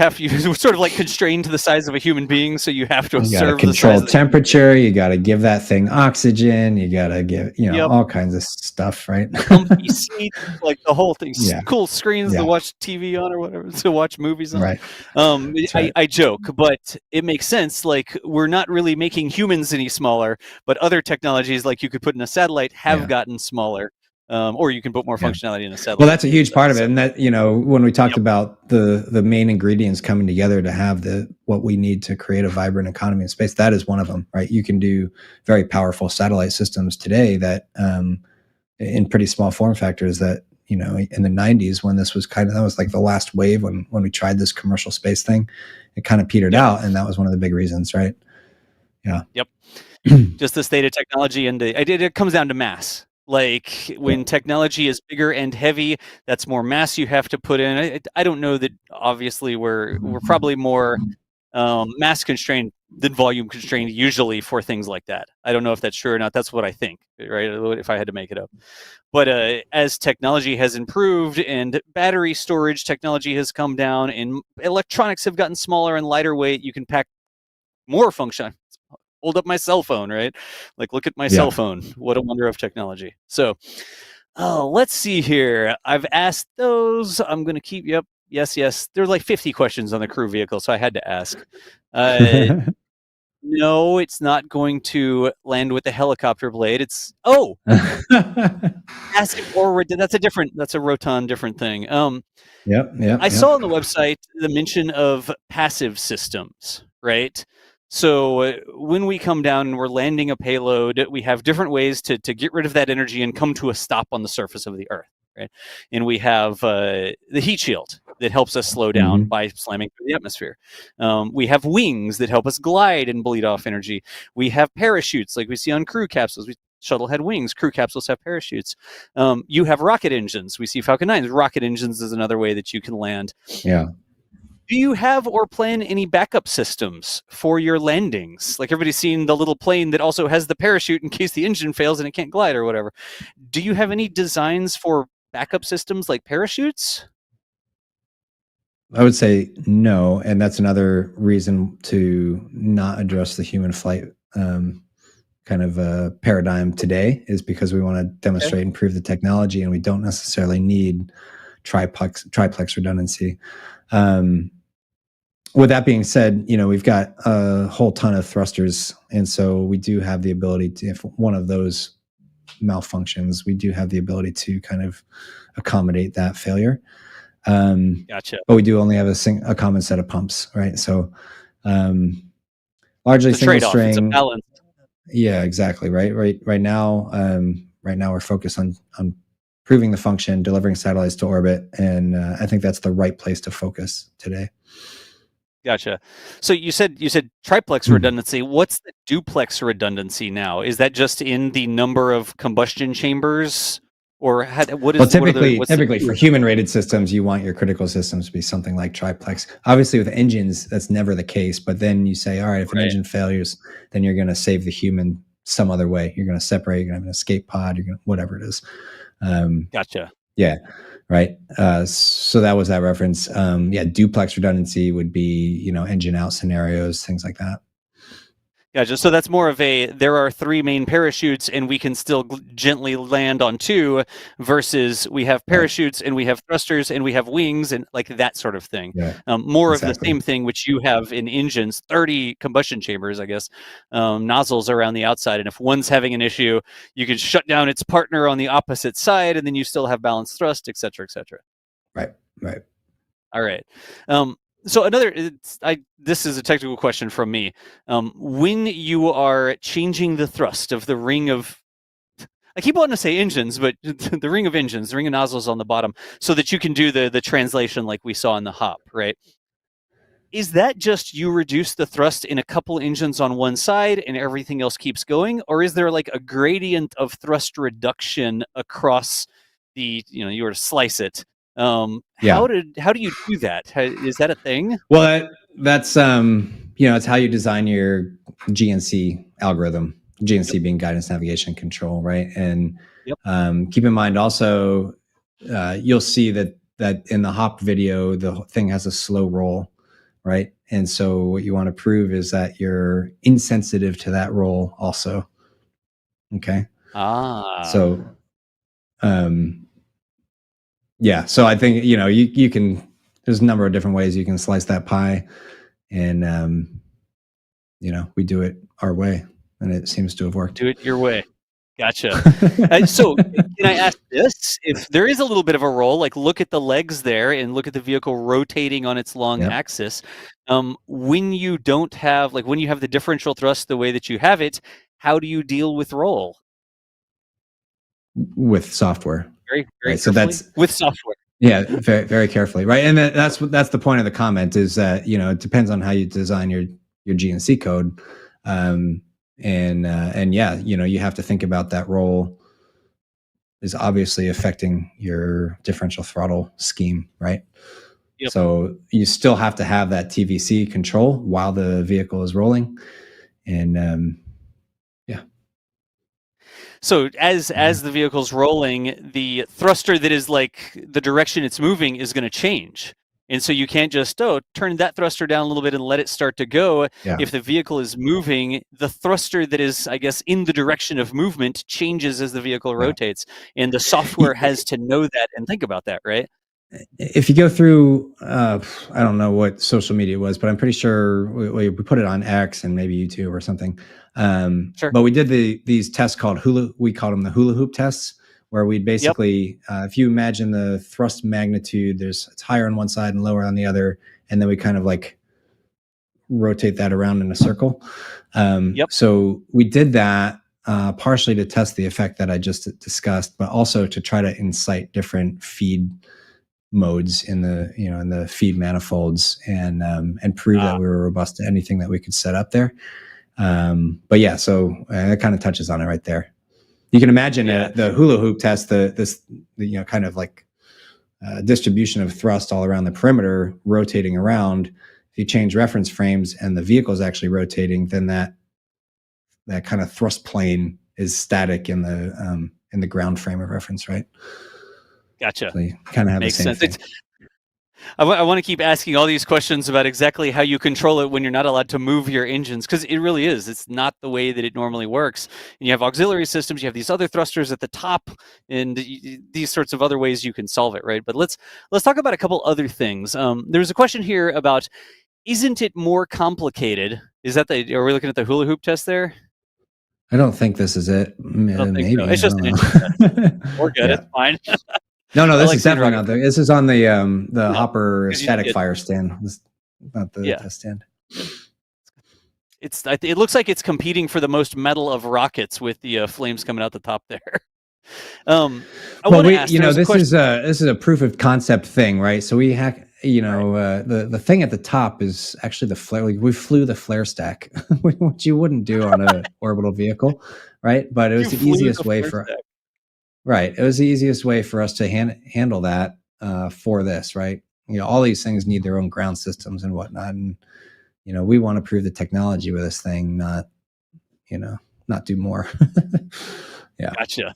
sort of like constrained to the size of a human being, so you have to observe the control size temperature. You got to give that thing oxygen. You got to give all kinds of stuff, right? Comfy seats, like the whole thing. Yeah. Cool screens to watch TV on or whatever, to watch movies on. Right. Right. I joke, but it makes sense. Like, we're not really making humans any smaller, but other technologies, like you could put in a satellite, have gotten smaller. Or you can put more functionality in a satellite. Well, that's a huge part of it. And that, when we talked about the main ingredients coming together to have what we need to create a vibrant economy in space, that is one of them, right? You can do very powerful satellite systems today that in pretty small form factors that, in the 90s, when this was that was like the last wave when we tried this commercial space thing, it kind of petered out. And that was one of the big reasons, right? Yeah. Yep. Just the state of technology, and it comes down to mass. Like, when technology is bigger and heavy, that's more mass you have to put in. I don't know that, obviously, we're probably more mass constrained than volume constrained usually for things like that. I don't know if that's true or not. That's what I think, right? If I had to make it up. But as technology has improved and battery storage technology has come down and electronics have gotten smaller and lighter weight, you can pack more function. Hold up my cell phone, right? Like, look at my cell phone. What a wonder of technology. So, let's see here. I've asked those. I'm going to keep, yes. There's like 50 questions on the crew vehicle, so I had to ask. No, it's not going to land with the helicopter blade. It's, passive or that's a Roton different thing. I saw on the website the mention of passive systems, right? So when we come down and we're landing a payload, we have different ways to get rid of that energy and come to a stop on the surface of the Earth, right? And we have the heat shield that helps us slow down by slamming through the atmosphere. We have wings that help us glide and bleed off energy. We have parachutes like we see on crew capsules. Shuttle had wings. Crew capsules have parachutes. You have rocket engines. We see Falcon 9s. Rocket engines is another way that you can land. Yeah. Do you have or plan any backup systems for your landings? Like, everybody's seen the little plane that also has the parachute in case the engine fails and it can't glide or whatever. Do you have any designs for backup systems like parachutes? I would say no, and that's another reason to not address the human flight kind of paradigm today, is because we want to demonstrate and prove the technology, and we don't necessarily need triplex redundancy. With that being said, we've got a whole ton of thrusters, and so we do have the ability to, if one of those malfunctions, we do have the ability to kind of accommodate that failure. Gotcha. But we do only have a common set of pumps, right? So largely single string. It's a balance. Yeah, exactly. Right now we're focused on proving the function, delivering satellites to orbit, and I think that's the right place to focus today. Gotcha. So you said triplex redundancy. What's the duplex redundancy now? Is that just in the number of combustion chambers, or what is? Well, typically for human-rated systems, you want your critical systems to be something like triplex. Obviously, with engines, that's never the case. But then you say, all right, if an engine failures, then you're going to save the human some other way. You're going to separate. You're going to have an escape pod. You're going to whatever it is. Gotcha. Yeah. Right. So that was that reference. Yeah. Duplex redundancy would be, engine out scenarios, things like that. Gotcha. So that's more of there are 3 main parachutes and we can still gently land on 2 versus we have parachutes and we have thrusters and we have wings and like that sort of thing. Yeah. More of the Exactly. same thing, which you have in engines, 30 combustion chambers, I guess, nozzles around the outside. And if one's having an issue, you can shut down its partner on the opposite side and then you still have balanced thrust, et cetera, et cetera. Right. Right. All right. So this is a technical question from me. When you are changing the thrust of the ring of, I keep wanting to say engines, but the ring of engines, the ring of nozzles on the bottom, so that you can do the translation like we saw in the hop, right? Is that just you reduce the thrust in a couple engines on one side and everything else keeps going? Or is there like a gradient of thrust reduction across you were to slice it? How do you do that? Is that a thing? Well, that's it's how you design your GNC algorithm. GNC being guidance, navigation, control, right? And keep in mind also, you'll see that in the hop video, the thing has a slow roll, right? And so what you want to prove is that you're insensitive to that roll also. Okay. So, yeah. So I think, you can, there's a number of different ways you can slice that pie and, we do it our way and it seems to have worked. Do it your way. Gotcha. So can I ask this? If there is a little bit of a roll, like look at the legs there and look at the vehicle rotating on its long axis. When you don't have, like when you have the differential thrust the way that you have it, how do you deal with roll? With software. Very, very right. So that's with software. Yeah, very, very carefully. Right. And that's the point of the comment is that, it depends on how you design your GNC code. And yeah, you have to think about that roll is obviously affecting your differential throttle scheme, right? Yep. So you still have to have that TVC control while the vehicle is rolling. And yeah. So as the vehicle's rolling, the thruster that is like the direction it's moving is going to change. And so you can't just, turn that thruster down a little bit and let it start to go. Yeah. If the vehicle is moving, the thruster that is, I guess, in the direction of movement changes as the vehicle rotates. And the software has to know that and think about that, right? If you go through, I don't know what social media was, but I'm pretty sure we put it on X and maybe YouTube or something. Sure. But we did these tests called we called them the hula hoop tests, where we basically, if you imagine the thrust magnitude, it's higher on one side and lower on the other, and then we kind of like rotate that around in a circle. So we did that partially to test the effect that I just discussed, but also to try to incite different feed modes in the feed manifolds and prove that we were robust to anything that we could set up there. But yeah, so that kind of touches on it right there. You can imagine the hula hoop test, this kind of like distribution of thrust all around the perimeter rotating around. If you change reference frames and the vehicle is actually rotating, then that kind of thrust plane is static in the ground frame of reference, right? Gotcha. So you kind of have Makes the same sense. thing. I want to keep asking all these questions about exactly how you control it when you're not allowed to move your engines, because it really is. It's not the way that it normally works. And you have auxiliary systems, you have these other thrusters at the top, and these sorts of other ways you can solve it, right? But let's talk about a couple other things. There's a question here about, isn't it more complicated? Are we looking at the hula hoop test there? I don't think this is it. Maybe. So. It's just an engine test. We're good. It's fine. No, this is definitely not there. This is on the hopper static fire stand. This is not the test stand. It looks like it's competing for the most metal of rockets with the flames coming out the top there. This is a proof of concept thing, right? So we hack. The thing at the top is actually the flare. We flew the flare stack, which you wouldn't do on an orbital vehicle, right? But it was the easiest way for. Right. It was the easiest way for us to handle that for this, right? All these things need their own ground systems and whatnot. And, we want to prove the technology with this thing, not do more. Yeah. Gotcha.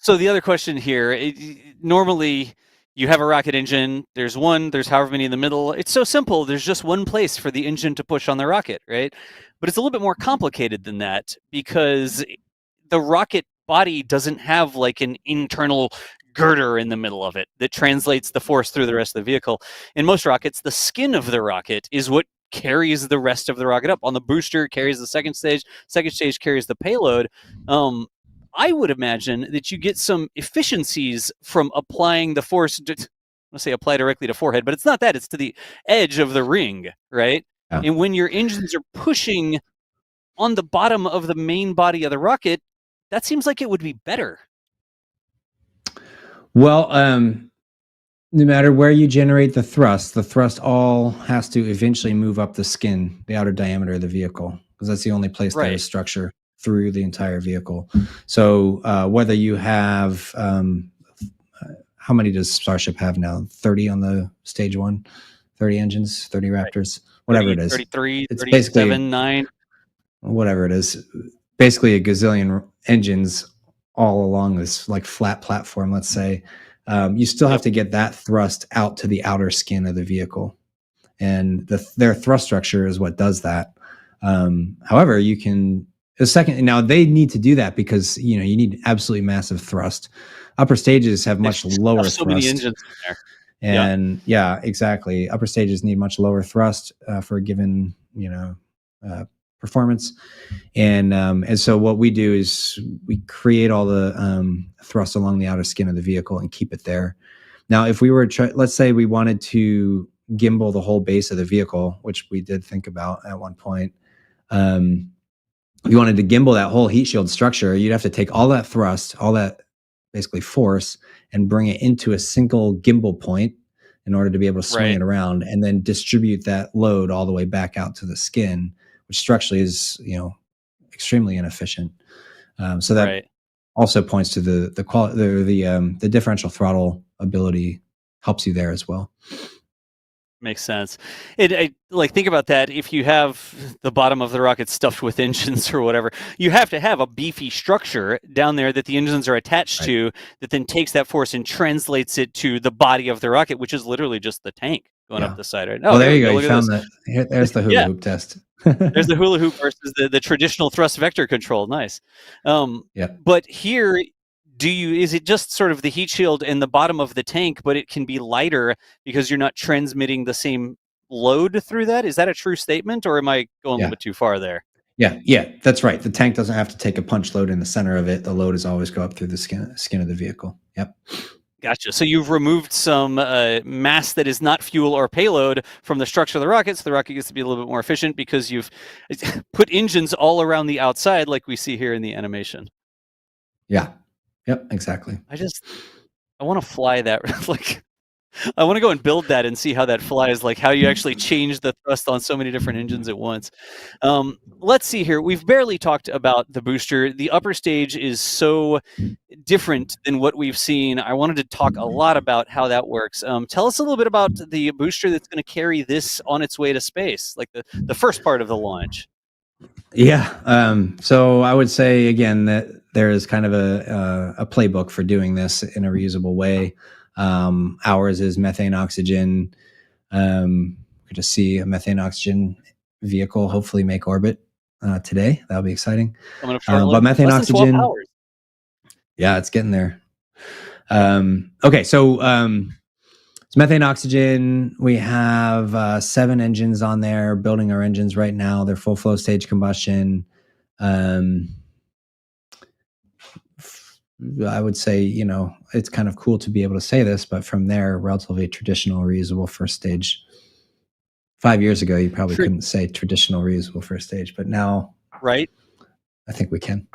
So the other question here, normally you have a rocket engine, there's however many in the middle. It's so simple. There's just one place for the engine to push on the rocket, right? But it's a little bit more complicated than that because the rocket body doesn't have like an internal girder in the middle of it that translates the force through the rest of the vehicle. In most rockets, the skin of the rocket is what carries the rest of the rocket up. On the booster, it carries the second stage carries the payload. I would imagine that you get some efficiencies from applying the force. I want to say apply directly to forehead, but it's not that. It's to the edge of the ring, right? Yeah. And when your engines are pushing on the bottom of the main body of the rocket, that seems like it would be better. Well, no matter where you generate the thrust all has to eventually move up the skin, the outer diameter of the vehicle, because that's the only place there is structure through the entire vehicle. So whether you have, how many does Starship have now? 30 on the stage one, 30 engines, 30 Raptors, whatever 30, it is. 33, it's 37, basically 9. Whatever it is, basically a gazillion engines all along this like flat platform, let's say. You still have to get that thrust out to the outer skin of the vehicle, and their thrust structure is what does that. However, you can now they need to do that because you need absolutely massive thrust. Upper stages have much lower thrust. Many engines in there. And yeah, exactly. Upper stages need much lower thrust for a given performance, and so what we do is we create all the thrust along the outer skin of the vehicle and keep it there. Now, if we were let's say we wanted to gimbal the whole base of the vehicle, which we did think about at one point, if you wanted to gimbal that whole heat shield structure, you'd have to take all that thrust, all that basically force, and bring it into a single gimbal point in order to be able to swing it around, and then distribute that load all the way back out to the skin, which structurally is extremely inefficient. So that also points to the quality, the differential throttle ability helps you there as well. Makes sense. Think about that. If you have the bottom of the rocket stuffed with engines or whatever, you have to have a beefy structure down there that the engines are attached to, that then takes that force and translates it to the body of the rocket, which is literally just the tank going up the side. Right? Oh, there you go. You found that. There's the hula hoop test. There's the hula hoop versus the traditional thrust vector control. Nice. But here, is it just sort of the heat shield and the bottom of the tank, but it can be lighter because you're not transmitting the same load through that? Is that a true statement, or am I going a little bit too far there? Yeah, that's right. The tank doesn't have to take a punch load in the center of it. The load is always go up through the skin of the vehicle. Yep. Gotcha. So you've removed some mass that is not fuel or payload from the structure of the rocket, so the rocket gets to be a little bit more efficient because you've put engines all around the outside, like we see here in the animation. Yeah. Yep, exactly. I want to fly that. I want to go and build that and see how that flies, like how you actually change the thrust on so many different engines at once. Let's see here. We've barely talked about the booster. The upper stage is so different than what we've seen. I wanted to talk a lot about how that works. Tell us a little bit about the booster that's going to carry this on its way to space, like the first part of the launch. Yeah. So I would say, again, that there is kind of a playbook for doing this in a reusable way. Ours is methane oxygen. We're to see a methane oxygen vehicle hopefully make orbit today. That'll be exciting. But methane oxygen, yeah, it's getting there. Okay, so it's methane oxygen. We have 7 engines on there, building our engines right now. They're full flow stage combustion. I would say, it's kind of cool to be able to say this, but from there, relatively traditional reusable first stage. 5 years ago, you probably couldn't say traditional reusable first stage, but now, right? I think we can.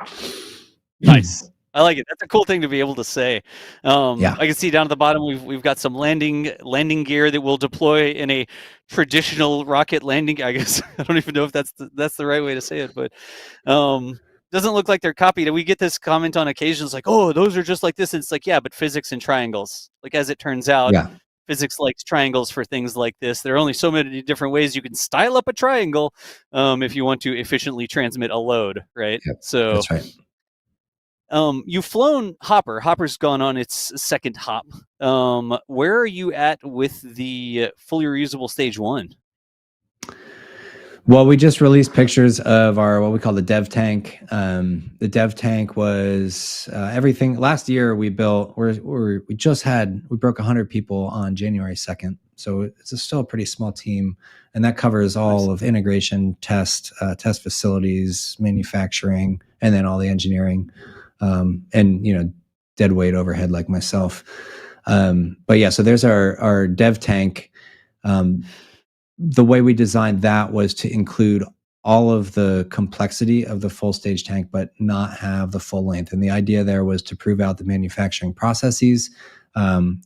Nice. I like it. That's a cool thing to be able to say. Yeah. I can see down at the bottom we've got some landing gear that will deploy in a traditional rocket landing. I guess I don't even know if that's the right way to say it, but doesn't look like they're copied. We get this comment on occasions like, "Oh, those are just like this." And it's like, yeah, but physics and triangles. Like as it turns out, physics likes triangles for things like this. There are only so many different ways you can style up a triangle if you want to efficiently transmit a load, right? Yep, so that's right. You've flown Hopper. Hopper's gone on its second hop. Where are you at with the fully reusable stage 1? Well, we just released pictures of our what we call the dev tank. The dev tank was everything. Last year we built. We broke 100 people on January 2nd, so it's still a pretty small team, and that covers all of integration, test facilities, manufacturing, and then all the engineering, and dead weight overhead like myself. But yeah, so there's our dev tank. The way we designed that was to include all of the complexity of the full stage tank, but not have the full length. And the idea there was to prove out the manufacturing processes.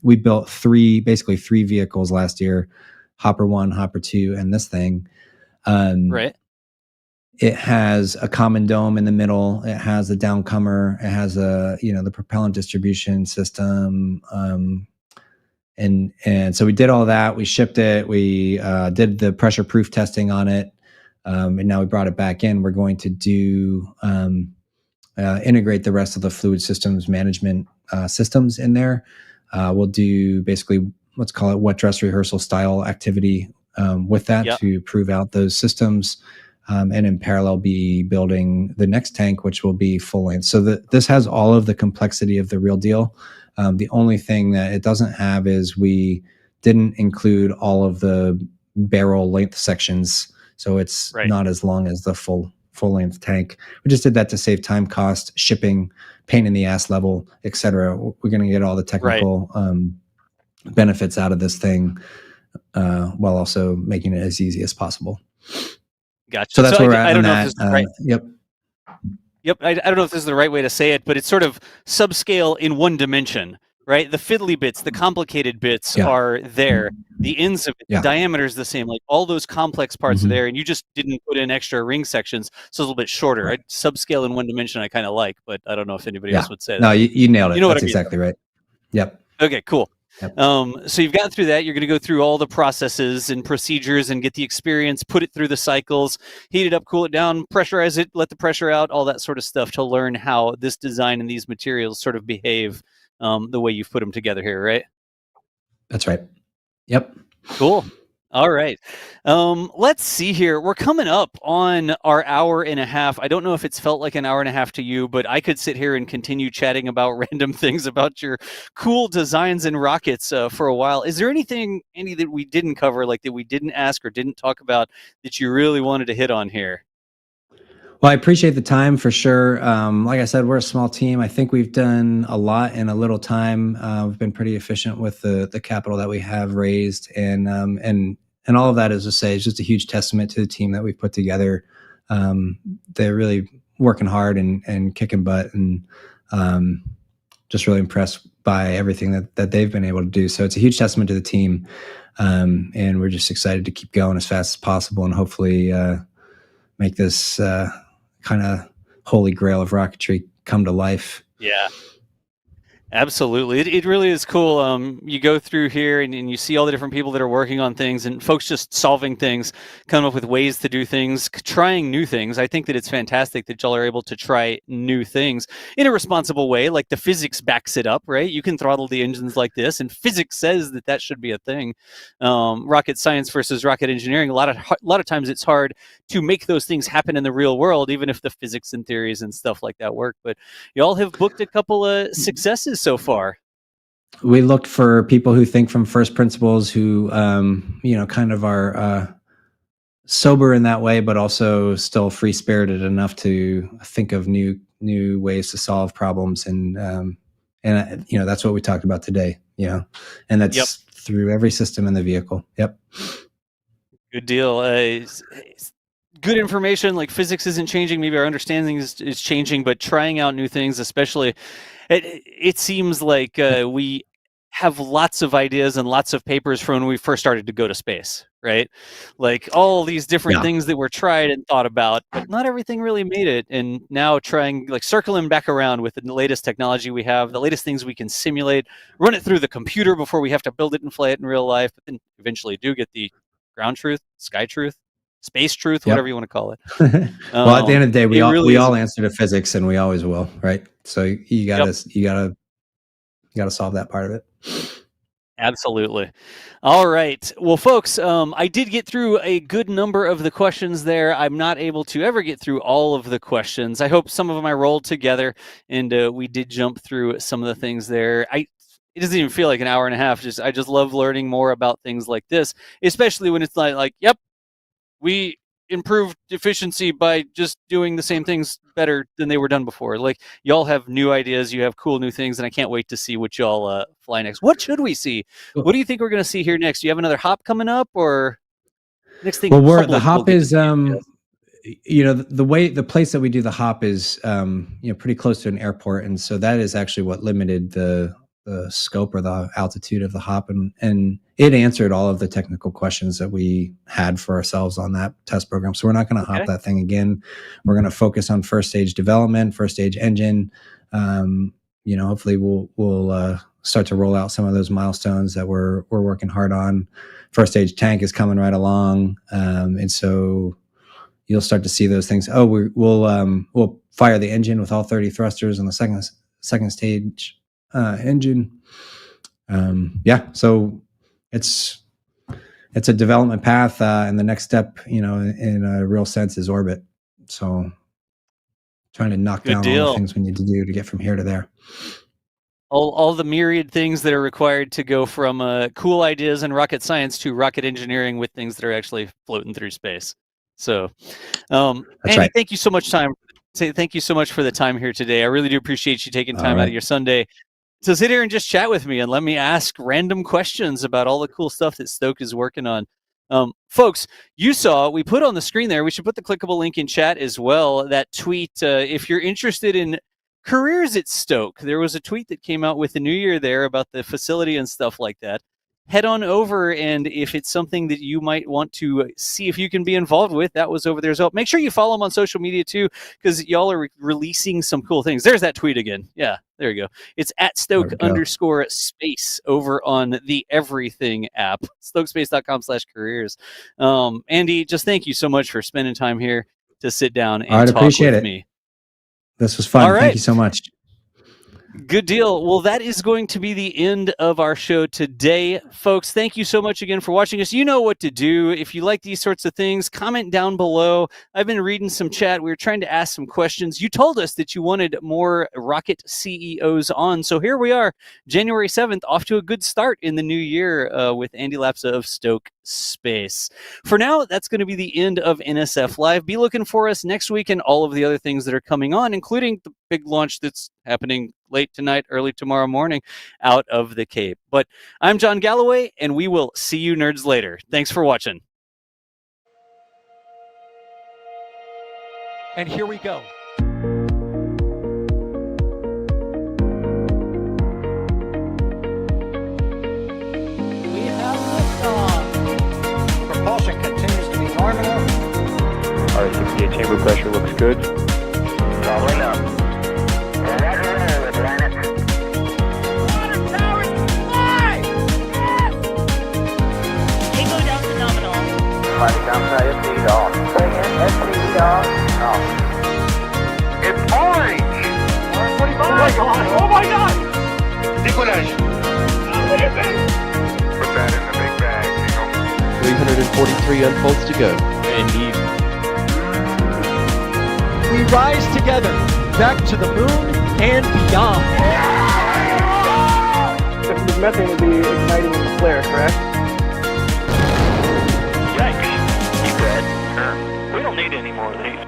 We built basically three vehicles last year: Hopper 1, Hopper 2, and this thing. Right. It has a common dome in the middle. It has a downcomer. It has the propellant distribution system. And so we did all that. We shipped it. We did the pressure proof testing on it, and now we brought it back in. We're going to do integrate the rest of the fluid systems management systems in there. We'll do basically, let's call it wet dress rehearsal style activity with that to prove out those systems, and in parallel be building the next tank, which will be full length. So this has all of the complexity of the real deal. The only thing that it doesn't have is we didn't include all of the barrel length sections, so it's not as long as the full length tank. We just did that to save time, cost, shipping, pain in the ass level, etc. We're going to get all the technical benefits out of this thing while also making it as easy as possible. Gotcha. So that's where we're at. I don't know that. if this is right. Yep, I don't know if this is the right way to say it, but it's sort of subscale in one dimension, right? The fiddly bits, the complicated bits are there. The ends of it, the diameter is the same. Like all those complex parts are there, and you just didn't put in extra ring sections, so it's a little bit shorter. Right. Subscale in one dimension I kind of like, but I don't know if anybody else would say that. No, you nailed it. You know That's what I mean? Exactly right. Yep. Okay, cool. Yep. So you've gotten through that. You're going to go through all the processes and procedures and get the experience, put it through the cycles, heat it up, cool it down, pressurize it, let the pressure out, all that sort of stuff to learn how this design and these materials sort of behave the way you've put them together here, right? That's right. Yep. Cool. All right. Let's see here. We're coming up on our hour and a half. I don't know if it's felt like an hour and a half to you, but I could sit here and continue chatting about random things about your cool designs and rockets for a while. Is there anything, Andy, that we didn't cover, like that we didn't ask or didn't talk about that you really wanted to hit on here? Well, I appreciate the time for sure. Like I said, we're a small team. I think we've done a lot in a little time. We've been pretty efficient with the capital that we have raised, and all of that is to say is just a huge testament to the team that we've put together. They're really working hard and kicking butt, and just really impressed by everything that they've been able to do. So it's a huge testament to the team, and we're just excited to keep going as fast as possible and hopefully make this kind of holy grail of rocketry come to life. Yeah. Absolutely. It really is cool. You go through here and you see all the different people that are working on things and folks just solving things, coming up with ways to do things, trying new things. I think that it's fantastic that y'all are able to try new things in a responsible way. Like the physics backs it up, right? You can throttle the engines like this, and physics says that should be a thing. Rocket science versus rocket engineering. A lot of times it's hard to make those things happen in the real world, even if the physics and theories and stuff like that work. But y'all have booked a couple of successes so far. We looked for people who think from first principles, who kind of are sober in that way, but also still free spirited enough to think of new ways to solve problems, and that's what we talked about today. And that's through every system in the vehicle. Yep. Good deal. Good information. Like physics isn't changing. Maybe our understanding is changing, but trying out new things, especially. It seems like we have lots of ideas and lots of papers from when we first started to go to space, right? Like all these different things that were tried and thought about, but not everything really made it. And now circling back around with the latest technology we have, the latest things we can simulate, run it through the computer before we have to build it and fly it in real life, but then eventually do get the ground truth, sky truth. space truth, Yep. whatever you want to call it. Well, at the end of the day, we really all answer to physics, and we always will, right? So you gotta solve that part of it. Absolutely. All right. Well, folks, I did get through a good number of the questions there. I'm not able to ever get through all of the questions. I hope some of them I rolled together, and we did jump through some of the things there. It doesn't even feel like an hour and a half. I just love learning more about things like this, especially when it's like, yep, we improved efficiency by just doing the same things better than they were done before. Like, y'all have new ideas, you have cool new things, and I can't wait to see what y'all fly next. What should we see? Cool. What do you think we're going to see here next? Do you have another hop coming up, or next thing? Well, the hop is the place that we do the hop is pretty close to an airport, and so that is actually what limited the scope or the altitude of the hop, and it answered all of the technical questions that we had for ourselves on that test program. So we're not going to hop that thing again. We're going to focus on first stage development, first stage engine. Hopefully we'll start to roll out some of those milestones that we're working hard on. First stage tank is coming right along, and so you'll start to see those things. We'll fire the engine with all 30 thrusters on the second stage engine. So it's a development path, and the next step, in a real sense, is orbit. So trying to knock down all the things we need to do to get from here to there. All the myriad things that are required to go from cool ideas and rocket science to rocket engineering with things that are actually floating through space. So, Andy, right. Thank you so much for the time here today. I really do appreciate you taking time out of your Sunday to sit here and just chat with me and let me ask random questions about all the cool stuff that Stoke is working on. Folks, you saw, we put on the screen there, we should put the clickable link in chat as well, that tweet. If you're interested in careers at Stoke, there was a tweet that came out with the new year there about the facility and stuff like that. Head on over, and if it's something that you might want to see if you can be involved with, that was over there as well. Make sure you follow them on social media too, because y'all are releasing some cool things. There's that tweet again. Yeah, there you go. It's at Stoke_Space over on the Everything app, stokespace.com/careers. Andy, just thank you so much for spending time here to sit down and talk with me. This was fun. Thank you so much. Good deal. Well, that is going to be the end of our show today, folks. Thank you so much again for watching us. You know what to do. If you like these sorts of things, comment down below. I've been reading some chat. We were trying to ask some questions. You told us that you wanted more rocket CEOs on. So here we are, January 7th, off to a good start in the new year with Andy Lapsa of Stoke Space. For now, that's going to be the end of NSF Live. Be looking for us next week and all of the other things that are coming on, including the big launch that's happening late tonight, early tomorrow morning out of the Cape. But I'm John Galloway, and we will see you nerds later. Thanks for watching. And here we go. We have liftoff. Propulsion continues to be nominal. RCPA chamber pressure looks good. Following up. Payload down to nominal. Flighting down to SD off. Bring in SD off. It's orange! 45! Oh my god! Decollage. What is it? Put that in the big bag, 343 unfolds to go. Indeed. We rise together, back to the moon and beyond. The methane will be igniting in the flare, correct? Yikes. You good? We don't need any more of these.